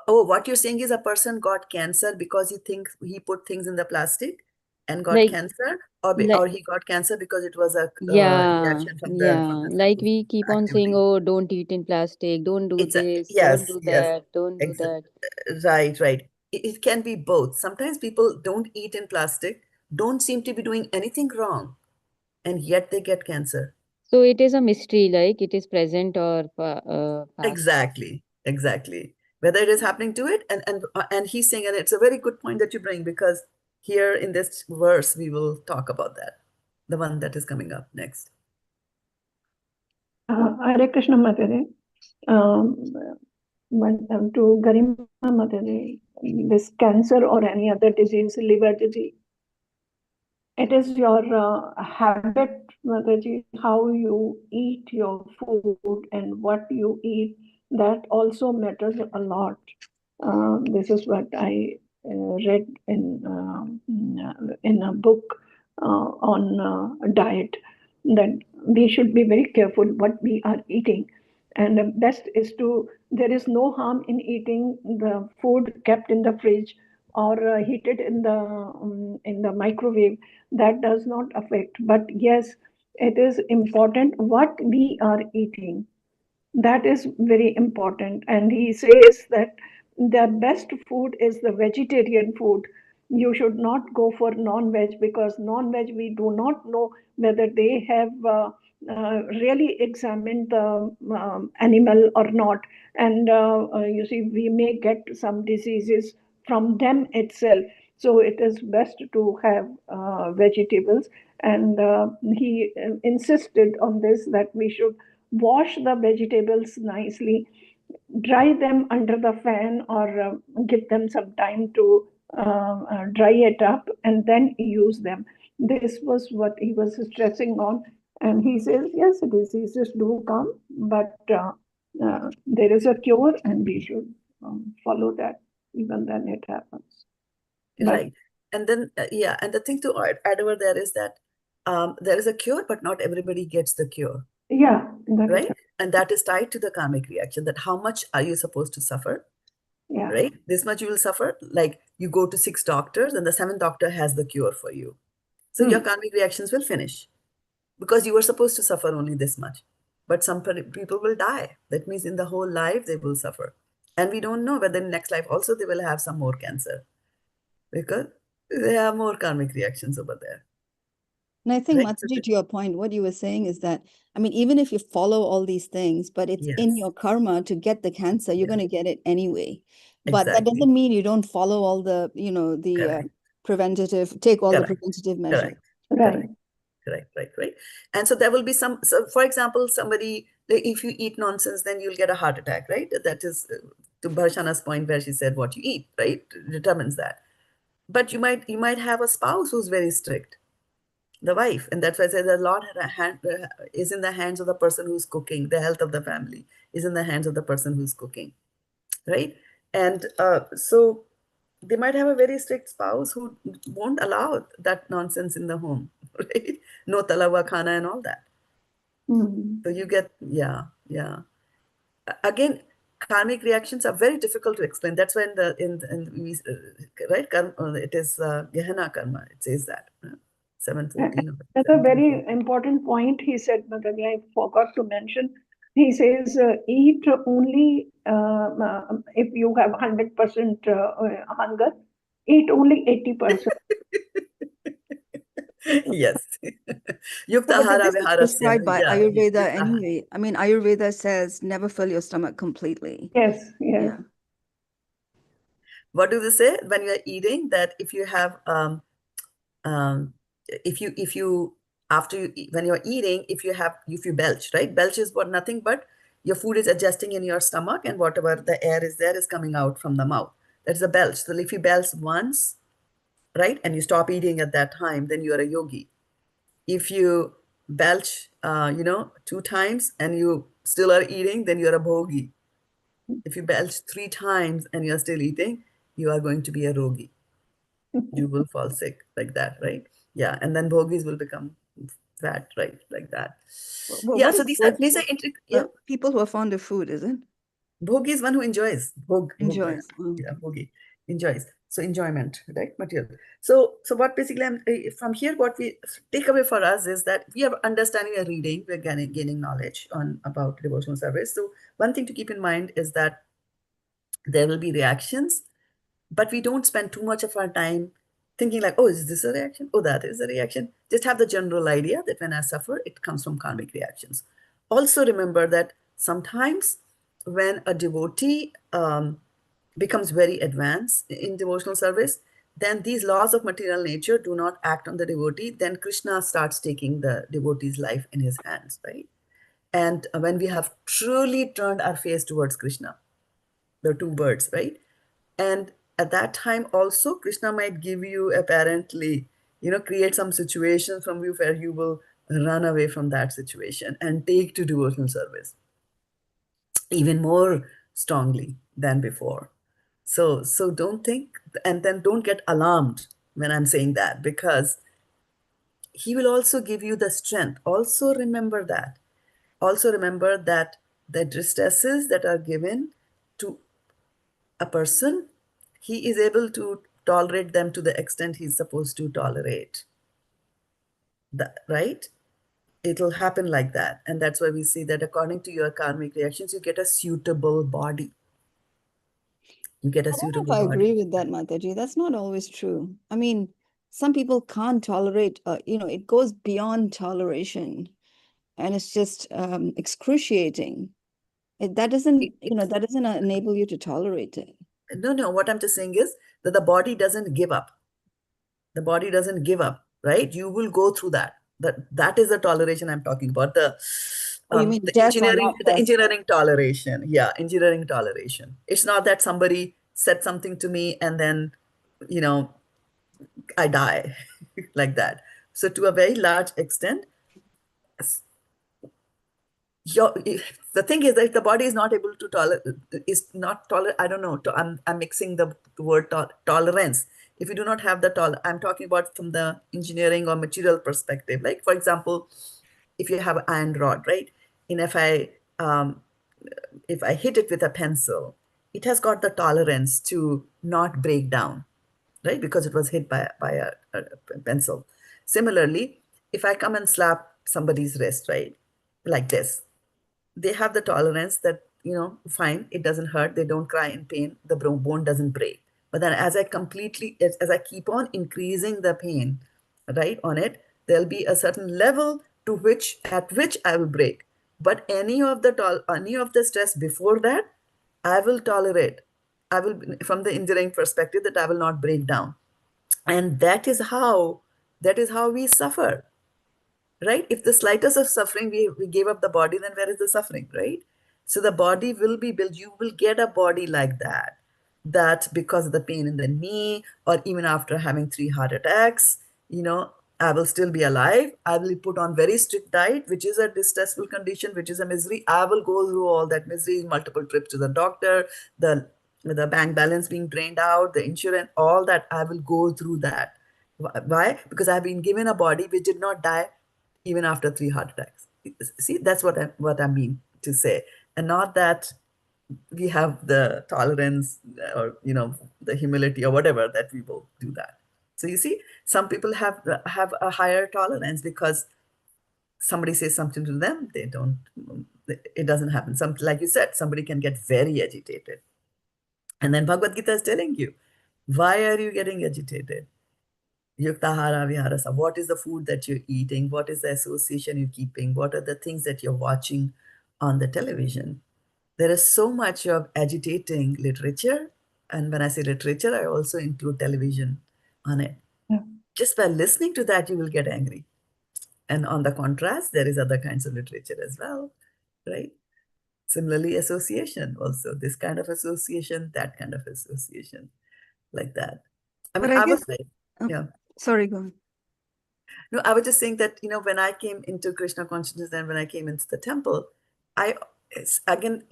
A: Oh, what you're saying is a person got cancer because he put things in the plastic and got
H: Like,
A: cancer,
H: like
A: or he got cancer because it was a
H: yeah,
A: reaction from
H: yeah.
A: the
H: Like we keep on saying,
A: activity.
H: oh, don't eat in plastic, don't do
A: It's a
H: this, don't
A: yes,
H: do that, don't do
A: exa-
H: that.
A: right. It can be both. Sometimes people don't eat in plastic, don't seem to be doing anything wrong, and yet they get cancer.
H: So it is a mystery, like it is present or past.
A: Exactly. Whether it is happening to it, and he's saying, and it's a very good point that you bring, because here in this verse we will talk about that, the one that is coming up next.
G: Hare Krishna Mataji. To Garima Mataji, this cancer or any other disease, liver disease, it is your habit, Mataji, how you eat your food and what you eat, that also matters a lot. This is what I read in a book on diet, that we should be very careful what we are eating. And the best is there is no harm in eating the food kept in the fridge or heated in the microwave. That does not affect. But yes, it is important what we are eating. That is very important. And he says that the best food is the vegetarian food. You should not go for non-veg, because non-veg, we do not know whether they have really examined the animal or not. And you see, we may get some diseases from them itself. So it is best to have vegetables. And he insisted on this, that we should wash the vegetables nicely, dry them under the fan, or give them some time to dry it up, and then use them. This was what he was stressing on. And he says, yes, diseases do come, but there is a cure, and we should follow that even then it happens. But
A: Right. And then and the thing to add over there is that there is a cure, but not everybody gets the cure.
G: yeah, that
A: right?
G: is,
A: And that is tied to the karmic reaction, that how much are you supposed to suffer,
G: yeah.
A: right? This much you will suffer. Like you go to 6 doctors and the 7th doctor has the cure for you. So your karmic reactions will finish because you were supposed to suffer only this much. But some people will die. That means in the whole life they will suffer. And we don't know whether in next life also they will have some more cancer. because they have more karmic reactions over there.
B: And I think,
A: Right?
B: Mataji, to your point, what you were saying is that, I mean, even if you follow all these things, but it's in
A: Yes,
B: your karma to get the cancer, you're
A: yes,
B: going to get it anyway. But that
A: exactly.
B: doesn't mean you don't follow all the,
A: Correct,
B: take all the
A: correct,
B: preventative measures.
A: correct,
G: Right.
A: correct, right. And so there will be some, so for example, somebody, like, if you eat nonsense, then you'll get a heart attack, right? That is to Bharshana's point where she said what you eat, right? Determines that. But you might have a spouse who's very strict, the wife, and that's why I say the Lord is in the hands of the person who's cooking. The health of the family is in the hands of the person who's cooking, right? And so they might have a very strict spouse who won't allow that nonsense in the home, right? No talawa khana and all that.
G: Mm.
A: So you get, yeah. Again, karmic reactions are very difficult to explain. That's when right, it is Gehenna karma. It says that 714 or
G: That's a
A: 1714.
G: very important point he said, Mataji. I forgot to mention. He says, eat only if you have 100% hunger, eat only 80%.
A: Yes.
B: So, but
A: Yuktahara
B: this is
A: viharasya.
B: prescribed by
A: Yeah.
B: Ayurveda anyway. I mean, Ayurveda says never fill your stomach completely.
G: Yes, yes.
B: Yeah.
A: What do they say when you are eating? That if you have um, if you after you eat, when you're eating, if you belch, right? Belch is what nothing but your food is adjusting in your stomach, and whatever the air is there is coming out from the mouth. That's a belch. So if you belch once, right, and you stop eating at that time, then you are a yogi. If you belch, 2 times and you still are eating, then you're a bhogi. If you belch 3 times and you're still eating, you are going to be a rogi. You will fall sick like that, right? Yeah, and then bhogis will become fat, right? Like that.
B: Well,
A: Yeah,
B: what
A: so
B: is bhogi?
A: yeah.
B: People who are fond of food, is it?
A: Bhogi is one who enjoys. Bhog,
B: Enjoys. Oh.
A: yeah, bhogi enjoys. So enjoyment, right? Material. So what basically from here, what we take away for us is that we are understanding a reading, we're gaining knowledge on about devotional service. So one thing to keep in mind is that there will be reactions, but we don't spend too much of our time thinking like, oh, is this a reaction? Oh, that is a reaction. Just have the general idea that when I suffer, it comes from karmic reactions. Also remember that sometimes when a devotee becomes very advanced in devotional service, then these laws of material nature do not act on the devotee. Then Krishna starts taking the devotee's life in his hands, right? And when we have truly turned our face towards Krishna, the two birds, right? And at that time also, Krishna might give you apparently, create some situation from you where you will run away from that situation and take to devotional service even more strongly than before. So don't think, and then don't get alarmed when I'm saying that, because he will also give you the strength. Also remember that. Also remember that the distresses that are given to a person, he is able to tolerate them to the extent he's supposed to tolerate. That, right? It'll happen like that. And that's why we see that according to your karmic reactions, you get a suitable body. You get a
B: I don't know if
A: suitable
B: I
A: body.
B: agree with that, Mataji. That's not always true. I mean, some people can't tolerate, it goes beyond toleration and it's just excruciating. That doesn't enable you to tolerate it.
A: No, what I'm just saying is that the body doesn't give up. The body doesn't give up, right? You will go through that. That is the toleration I'm talking about.
B: Oh, you mean
A: The
B: death or
A: engineering,
B: not
A: the
B: death?
A: engineering toleration. Yeah, engineering toleration. It's not that somebody said something to me and then, you know, I die like that. So to a very large extent, your the thing is that if the body is not able to tolerate, is not tolerate, I don't know, I'm mixing the word tolerance. If you do not have the I'm talking about from the engineering or material perspective. Like for example, if you have an iron rod, right? And um, if I hit it with a pencil, it has got the tolerance to not break down, right? Because it was hit by a pencil. Similarly, if I come and slap somebody's wrist, right, like this, they have the tolerance that, fine, it doesn't hurt, they don't cry in pain, the bone doesn't break. But then as I keep on increasing the pain, right, on it, there'll be a certain level at which I will break. But any of the stress before that, I will tolerate. I will, from the engineering perspective, that I will not break down. And that is how we suffer, right? If the slightest of suffering, we gave up the body, then where is the suffering, right? So the body will be built. You will get a body like that because of the pain in the knee, or even after having 3 heart attacks, I will still be alive. I will put on very strict diet, which is a distressful condition, which is a misery. I will go through all that misery, multiple trips to the doctor, the bank balance being drained out, the insurance, all that. I will go through that. Why? Because I've been given a body which did not die even after 3 heart attacks. See, that's what I mean to say, and not that we have the tolerance, or the humility or whatever, that we will do that. So you see, some people have a higher tolerance because somebody says something to them, they don't. It doesn't happen. Like you said, somebody can get very agitated, and then Bhagavad Gita is telling you, why are you getting agitated? Yuktahara viharasa. What is the food that you're eating? What is the association you're keeping? What are the things that you're watching on the television? There is so much of agitating literature. And when I say literature, I also include television on it.
G: Yeah.
A: Just by listening to that, you will get angry. And on the contrast, there is other kinds of literature as well, right? Similarly, association also. This kind of association, that kind of association, like that. I mean,
B: But I
A: I was
B: guess,
A: like,
B: oh,
A: yeah.
B: sorry, go on.
A: No, I was just saying that, when I came into Krishna consciousness and when I came into the temple, again,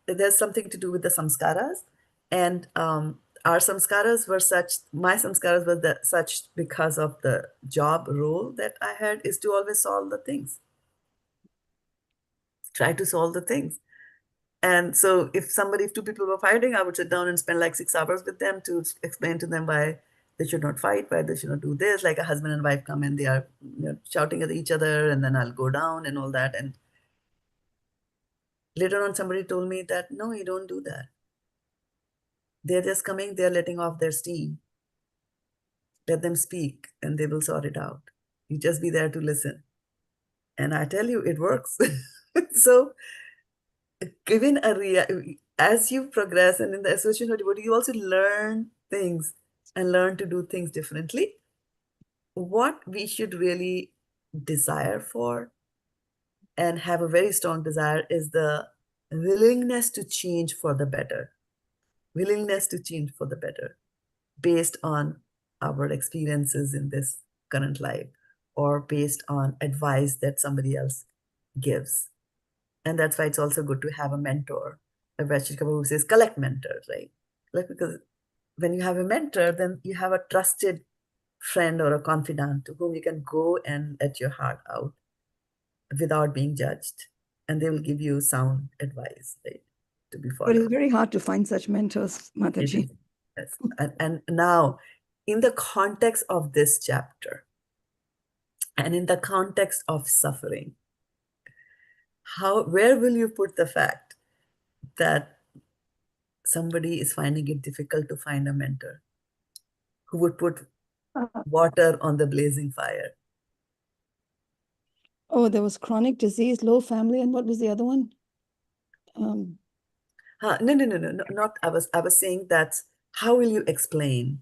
A: there's something to do with the samskaras. And our samskaras were such, my samskaras were such because of the job role that I had, is to always solve the things, try to solve the things. And so if two people were fighting, I would sit down and spend like 6 hours with them to explain to them why they should not fight, why they should not do this. Like a husband and wife come and they are shouting at each other, and then I'll go down and all that. And later on, somebody told me that, no, you don't do that. They're just coming, they're letting off their steam. Let them speak and they will sort it out. You just be there to listen. And I tell you, it works. So given as you progress and in the association of devotee, you also learn things and learn to do things differently. What we should really desire for and have a very strong desire is the willingness to change for the better. Willingness to change for the better based on our experiences in this current life, or based on advice that somebody else gives. And that's why it's also good to have a mentor. Vaishnav who says, collect mentors, right? Like, because when you have a mentor, then you have a trusted friend or a confidant to whom you can go and let your heart out without being judged. And they will give you sound advice, right, to be followed.
B: But it's very hard to find such mentors,
A: It
B: Mataji.
A: is. Yes. And now, in the context of this chapter, and in the context of suffering, where will you put the fact that somebody is finding it difficult to find a mentor who would put water on the blazing fire?
B: Oh, there was chronic disease, low family, and what was the other one?
A: No, not. I was saying that how will you explain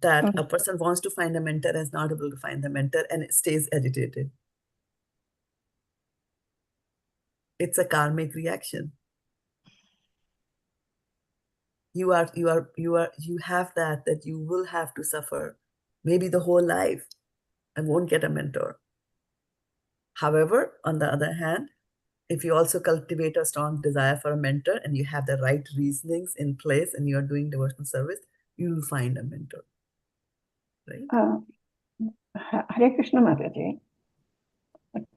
A: that a person wants to find a mentor and is not able to find the mentor and it stays agitated? It's a karmic reaction. You have that you will have to suffer maybe the whole life and won't get a mentor. However, on the other hand, if you also cultivate a strong desire for a mentor and you have the right reasonings in place and you are doing devotional service, you will find a mentor. Right?
G: Hare Krishna Mataji.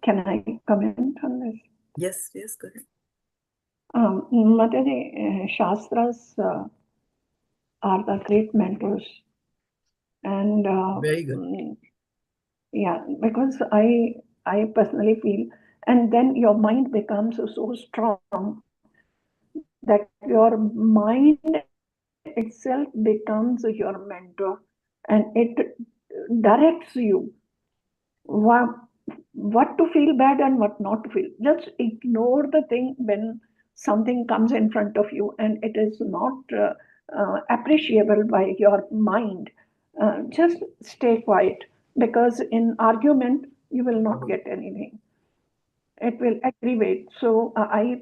G: Can I comment on this?
A: Yes, go ahead.
G: Mataji, Shastras are the great mentors. And
A: very good.
G: Yeah, because I personally feel, and then your mind becomes so strong that your mind itself becomes your mentor, and it directs you what to feel bad and what not to feel. Just ignore the thing when something comes in front of you and it is not appreciable by your mind. Just stay quiet, because in argument you will not get anything. It will aggravate. So I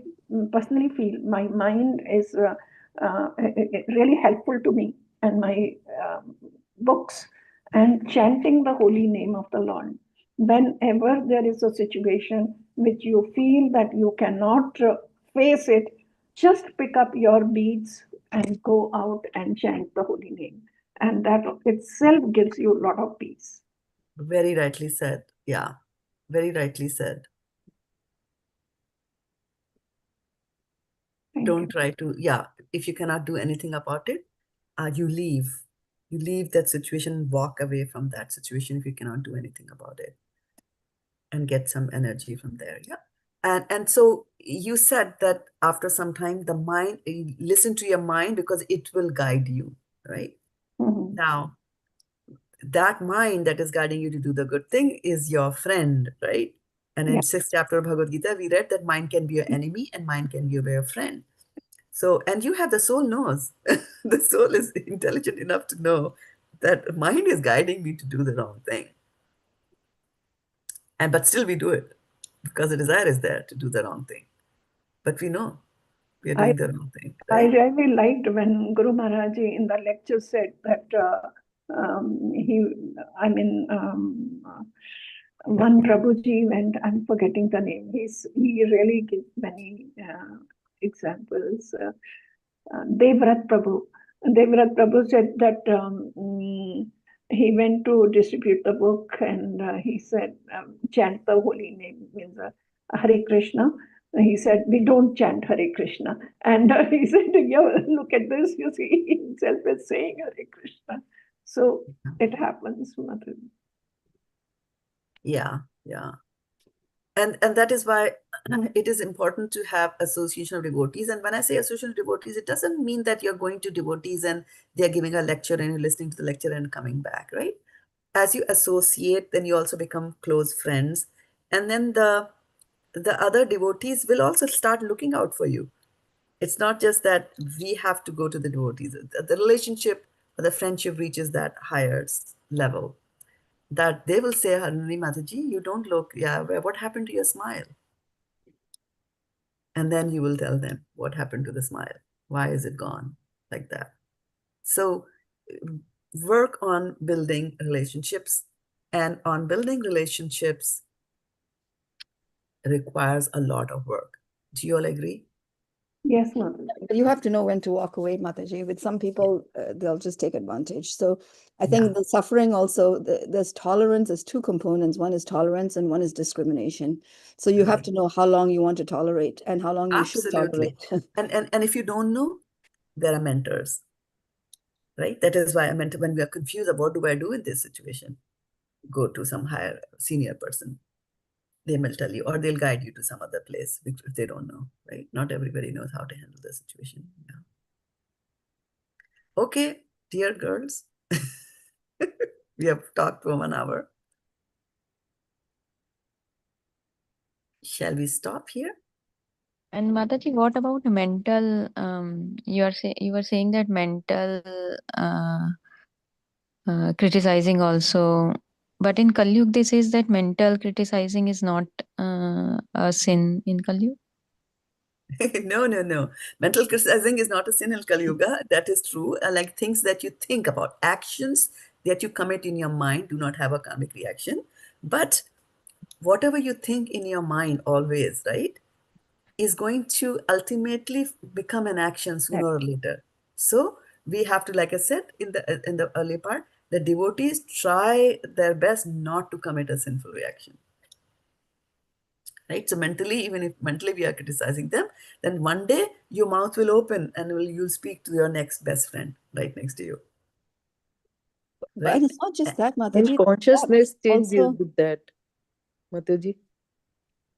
G: personally feel my mind is really helpful to me, and my books and chanting the holy name of the Lord. Whenever there is a situation which you feel that you cannot face it, just pick up your beads and go out and chant the holy name. And that itself gives you a lot of peace.
A: Very rightly said. Yeah, very rightly said. Don't try to, yeah, if you cannot do anything about it, you leave. You leave that situation, walk away from that situation if you cannot do anything about it, and get some energy from there. Yeah. And so you said that after some time, the mind, listen to your mind because it will guide you, right?
G: Mhm.
A: Now, that mind that is guiding you to do the good thing is your friend, right? And in
G: Yeah.
A: 6th chapter of Bhagavad Gita, we read that mind can be your enemy and mind can be your friend. So, and you have, the soul knows. The soul is intelligent enough to know that mind is guiding me to do the wrong thing. And but still we do it because the desire is there to do the wrong thing. But we know we are doing the wrong thing.
G: I
A: Right?
G: really liked when Guru Maharaj in the lecture said that one Prabhuji went, I'm forgetting the name. He really gives many examples. Devrat Prabhu. Devrat Prabhu said that he went to distribute the book, and he said, chant the holy name, means Hare Krishna. He said, we don't chant Hare Krishna. And he said, yeah, look at this, you see, he himself is saying Hare Krishna. So it happens, Mother.
A: Yeah, yeah. And that is why it is important to have association of devotees. And when I say association of devotees, it doesn't mean that you're going to devotees and they're giving a lecture and you're listening to the lecture and coming back, right? As you associate, then you also become close friends. And then the other devotees will also start looking out for you. It's not just that we have to go to the devotees. The relationship or the friendship reaches that higher level, that they will say, Harani Mataji, you don't look, yeah, what happened to your smile? And then you will tell them what happened to the smile. Why is it gone? Like that. So work on building relationships, and on building relationships requires a lot of work. Do you all agree?
G: Yes, Mother.
B: But you have to know when to walk away, Mataji. With some people, they'll just take advantage. So I think the suffering also, there's tolerance, there's two components. One is tolerance and one is discrimination. So you have to know how long you want to tolerate and how long you should
A: Absolutely.
B: tolerate.
A: And if you don't know, there are mentors, right? That is why I meant when we are confused about what do I do in this situation, go to some higher senior person. They will tell you, or they'll guide you to some other place if they don't know, right? Not everybody knows how to handle the situation. Yeah. Okay, dear girls, we have talked for 1 hour. Shall we stop here?
H: And Mataji, what about mental? You were saying that mental criticizing also, but in Kali Yuga they says that mental criticizing is not a sin in Kali Yuga.
A: No. Mental criticizing is not a sin in Kali Yuga. That is true. Like things that you think about, actions that you commit in your mind do not have a karmic reaction. But whatever you think in your mind always, right, is going to ultimately become an action sooner or later. So we have to, like I said in the early part, the devotees try their best not to commit a sinful reaction. Right? So mentally, even if mentally we are criticizing them, then one day your mouth will open and you'll speak to your next best friend right next to you.
B: But
A: Right?
B: it's not just that,
D: And
B: Mataji.
D: consciousness changes
B: Also,
D: with that, Mataji.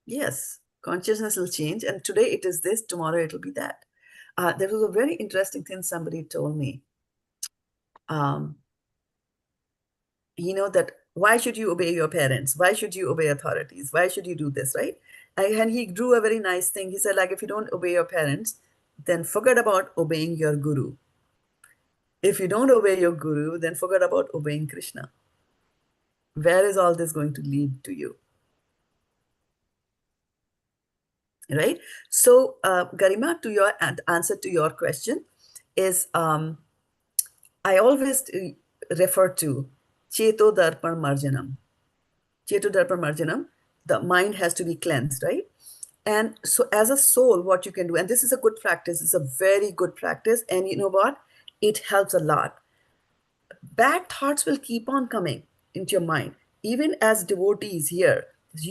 A: Yes, consciousness will change, and today it is this, tomorrow it will be that. There was a very interesting thing somebody told me. That why should you obey your parents? Why should you obey authorities? Why should you do this, right? And he drew a very nice thing. He said, like, if you don't obey your parents, then forget about obeying your guru. If you don't obey your guru, then forget about obeying Krishna. Where is all this going to lead to you? Right? So, Garima, to your answer to your question is, I always refer to Cheto Darpan Marjanam. Cheto Darpan Marjanam, the mind has to be cleansed, right? And so as a soul, what you can do, and this is a good practice, it's a very good practice. And you know what? It helps a lot. Bad thoughts will keep on coming into your mind. Even as devotees here,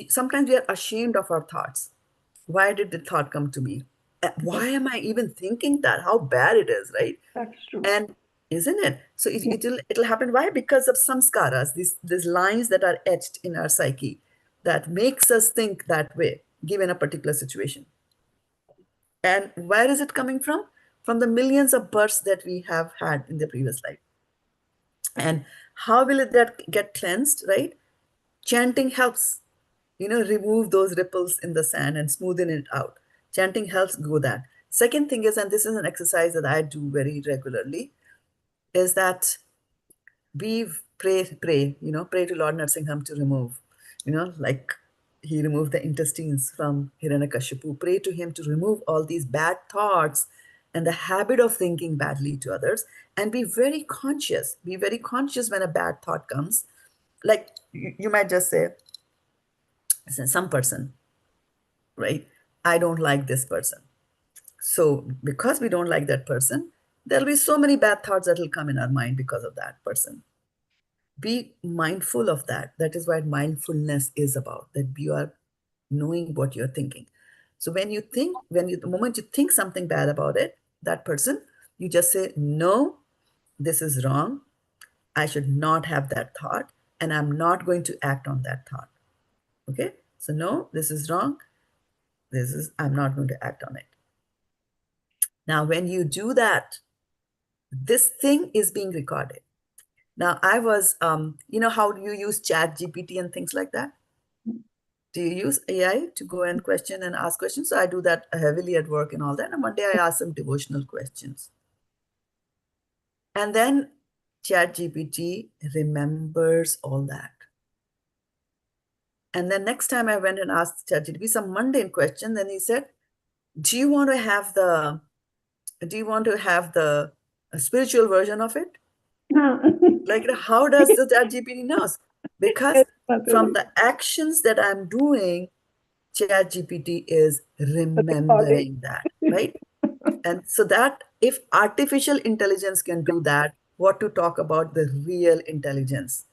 A: sometimes we are ashamed of our thoughts. Why did the thought come to me? Why am I even thinking that? How bad it is, right?
G: That's true.
A: And isn't it? So it'll happen. Why? Because of samskaras, these lines that are etched in our psyche that makes us think that way, given a particular situation. And where is it coming from? From the millions of births that we have had in the previous life. And how will it that get cleansed, right? Chanting helps, remove those ripples in the sand and smoothen it out. Chanting helps go that. Second thing is, and this is an exercise that I do very regularly, is that we pray to Lord Narasimham to remove, like he removed the intestines from Hiranyakashipu. Pray to him to remove all these bad thoughts and the habit of thinking badly to others, and be very conscious. Be very conscious when a bad thought comes. Like you might just say, some person, right? I don't like this person. So because we don't like that person, there'll be so many bad thoughts that will come in our mind because of that person. Be mindful of that. That is what mindfulness is about, that you are knowing what you're thinking. So the moment you think something bad about that person, you just say, no, this is wrong. I should not have that thought, and I'm not going to act on that thought. Okay? So no, this is wrong. I'm not going to act on it. Now, when you do that, this thing is being recorded. Now, I was, how do you use Chat GPT and things like that? Do you use AI to go and question and ask questions? So I do that heavily at work and all that. And one day I asked some devotional questions. And then Chat GPT remembers all that. And then next time I went and asked Chat GPT some mundane question, then he said, do you want to have the spiritual version of it? Like, how does the Chat GPT knows? Because from the actions that I'm doing, Chat GPT is remembering that, right? And so that if artificial intelligence can do that, what to talk about the real intelligence?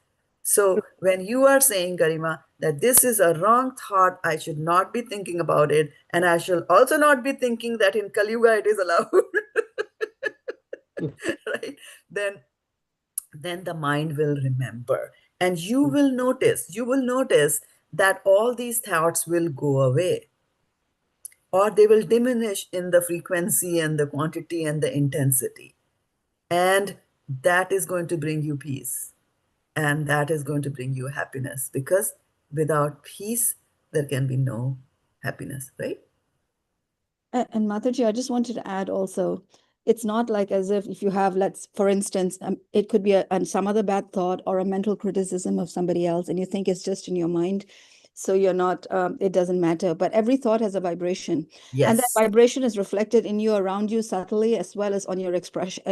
A: So when you are saying, Garima, that this is a wrong thought, I should not be thinking about it, and I shall also not be thinking that in Kali Yuga it is allowed, right? Then the mind will remember, and you will notice that all these thoughts will go away, or they will diminish in the frequency and the quantity and the intensity. And that is going to bring you peace. And that is going to bring you happiness, because without peace, there can be no happiness, right?
B: And Mataji, I just wanted to add also, it's not like as if you have, for instance, it could be some other bad thought or a mental criticism of somebody else, and you think it's just in your mind. So you're not, it doesn't matter. But every thought has a vibration.
A: Yes.
B: And that vibration is reflected in you, around you subtly, as well as on your expression,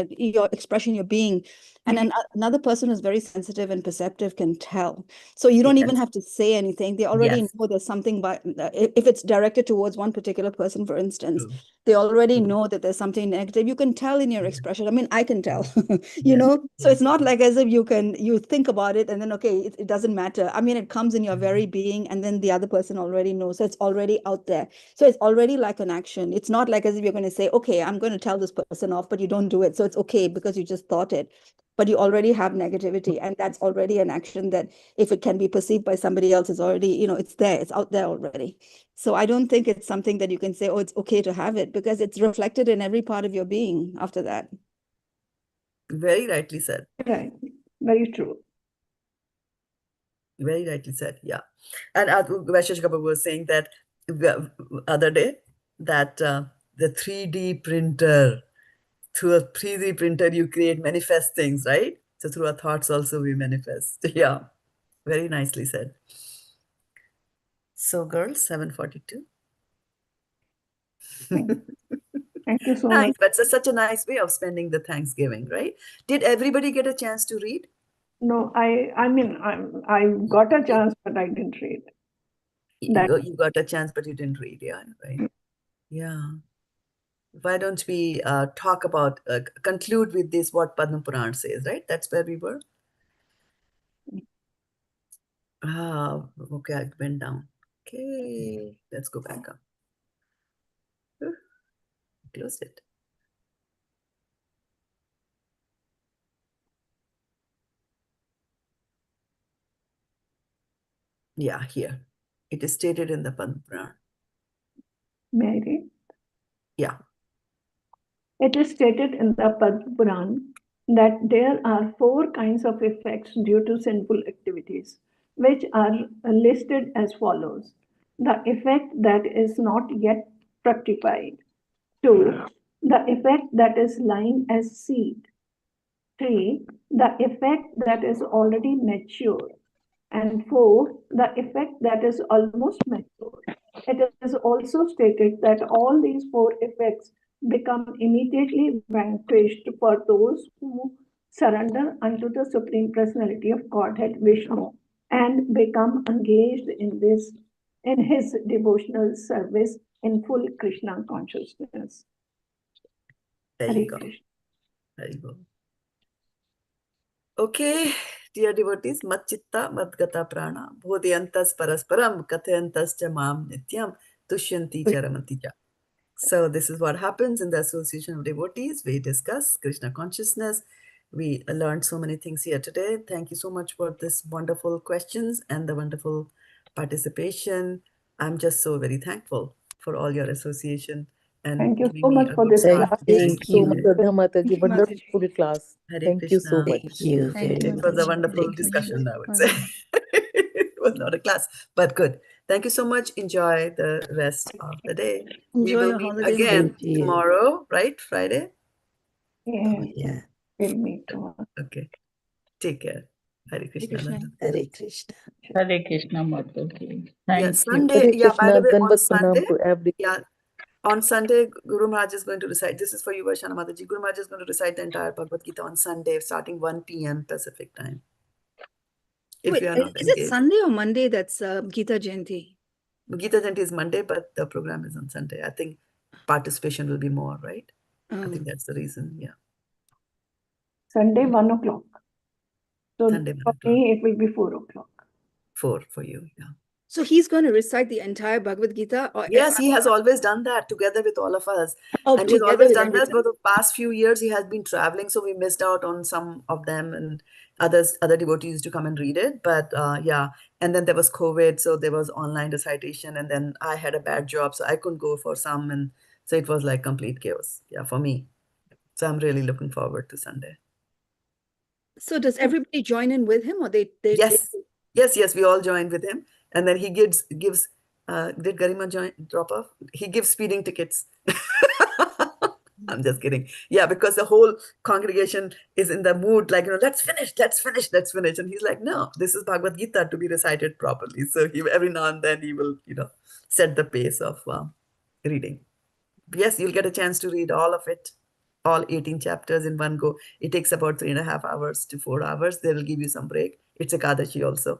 B: your being. And another person who's very sensitive and perceptive can tell. So you don't even have to say anything. They already know there's something, if it's directed towards one particular person, for instance, they already know that there's something negative. You can tell in your expression. I mean, I can tell, so it's not like as if you think about it and then, okay, it doesn't matter. I mean, it comes in your very being, and then the other person already knows. So it's already out there. So it's already like an action. It's not like as if you're going to say, okay, I'm going to tell this person off, but you don't do it. So it's okay because you just thought it. but you already have negativity, and that's already an action that if it can be perceived by somebody else is already, it's there, it's out there already. So I don't think it's something that you can say, oh, it's okay to have it, because it's reflected in every part of your being after that.
A: Very rightly said.
G: Right. Very true.
A: Very rightly said. Yeah. And Vaishnav Kapoor was saying that the other day that the 3D printer, through a 3D printer, you create manifest things, right? So through our thoughts also we manifest. Yeah. Very nicely said. So girls, 7:42.
G: Thank you so
A: Nice,
G: much.
A: but it's such a nice way of spending the Thanksgiving, right? Did everybody get a chance to read?
G: No, I mean, I got a chance, but I didn't read.
A: You got a chance, but you didn't read, yeah, right? Yeah. Why don't we talk about, conclude with this, what Padma Puran says, right? That's where we were. Okay, I went down. Okay, let's go back up. Close it. Yeah, here. It is stated in the Padma Puran.
G: May I read?
A: Yeah.
G: It is stated in the Padma Puran that there are 4 kinds of effects due to sinful activities, which are listed as follows. The effect that is not yet fructified. 2. The effect that is lying as seed. 3. The effect that is already mature. And 4. The effect that is almost mature. It is also stated that all these 4 effects become immediately vanquished for those who surrender unto the Supreme Personality of Godhead Vishnu and become engaged in his devotional service in full Krishna consciousness.
A: There
G: Hare
A: you go.
G: Krishna.
A: There you go. Okay, dear devotees, Matchitta Madgata Prana, Bodhyantas Parasparam, Kathayantas Chamam Nityam, Tushyanti Charamanti Cha. So this is what happens in the association of devotees. We discuss Krishna consciousness. We learned so many things here today. Thank you so much for this wonderful questions and the wonderful participation. I'm just so very thankful for all your association and
G: Thank you
A: giving
G: so
A: me
G: much
A: a
G: for
A: good
G: this
A: start
G: class.
A: to the
F: Thank
A: day.
F: you so much, Shraddha Mataji.
B: Thank you, Mataji.
F: Wonderful class.
A: Hare
F: Thank you so
A: Krishna.
F: much.
E: Thank you
B: Thank
E: very
B: you,
A: It was a
E: much.
B: Mataji.
A: wonderful
E: Hare
A: discussion,
E: Krishna.
A: I would say. It was not a class, but good. Thank you so much. Enjoy the rest of the day. We
B: Enjoy
A: will
B: your
A: meet
B: holiday.
A: again
E: Same to you.
A: tomorrow, right? Friday?
G: Yeah,
E: Oh, yeah.
G: we'll meet tomorrow.
A: Okay. Take care. Hare
B: Hare
A: Krishna.
B: Krishna.
A: Nanda.
E: Hare Krishna.
F: Hare Krishna Mataji.
A: Yeah,
F: Thank you.
A: Sunday.
F: Hare
A: Yeah, by
F: Krishna.
A: the way, on
F: Dandavat
A: Sunday,
F: pranam to everyone.
A: yeah, on Sunday, Guru Maharaj is going to recite. This is for you, Vaishana Mataji. Guru Maharaj is going to recite the entire Bhagavad Gita on Sunday, starting 1 p.m. Pacific time. If
B: Wait,
A: you are not
B: is it
A: engaged.
B: Sunday or Monday that's Gita Jayanti?
A: Gita Jayanti is Monday, but the program is on Sunday. I think participation will be more, right? I think that's the reason. Yeah.
G: Sunday, 1 o'clock. So
A: Sunday, 1
G: for
A: o'clock.
G: me, it will be 4 o'clock.
A: 4 for you. Yeah.
B: So he's going to recite the entire Bhagavad Gita? Or
A: Yes, he has always done that together with all of us.
B: Oh,
A: And he's
B: together
A: always
B: with
A: done this
B: everybody.
A: for the past few years. He has been traveling, so we missed out on some of them, and other devotees used to come and read it. But yeah, and then there was COVID, so there was online recitation, and then I had a bad job, so I couldn't go for some, and so it was like complete chaos. Yeah, for me. So I'm really looking forward to Sunday.
B: So does everybody join in with him, or they
A: Yes, we all joined with him, and then he gives did Garima drop off? He gives speeding tickets. I'm just kidding. Yeah, because the whole congregation is in the mood, like, let's finish. And he's like, no, this is Bhagavad Gita to be recited properly. So he every now and then he will, set the pace of reading. Yes, you'll get a chance to read all of it, all 18 chapters in one go. It takes about 3.5 hours to 4 hours. They will give you some break. It's a Kadashi also.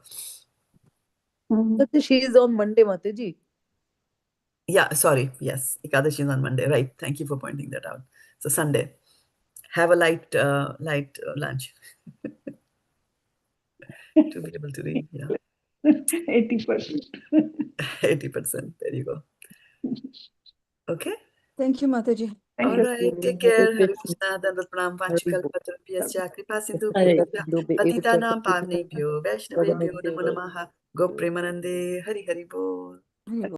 G: Mhm.
F: She is on Monday, Mataji.
A: Yeah, sorry. Yes, Ekadashi is on Monday. Right. Thank you for pointing that out. So Sunday, have a light lunch to be able to read. Yeah,
G: 80%.
A: 80%. There you go. Okay.
B: Thank you, Mataji.
G: Thank
A: All
G: you.
A: right, take care. Hare Krishna, Dandavat Pranam, Vanchakalpatarubhyascha, Kripa Sindhubhyo, Patitanam Pavnebhyo, Vaishnavebhyo, Namo Namaha, Gopremanande, Hari Hari Bol.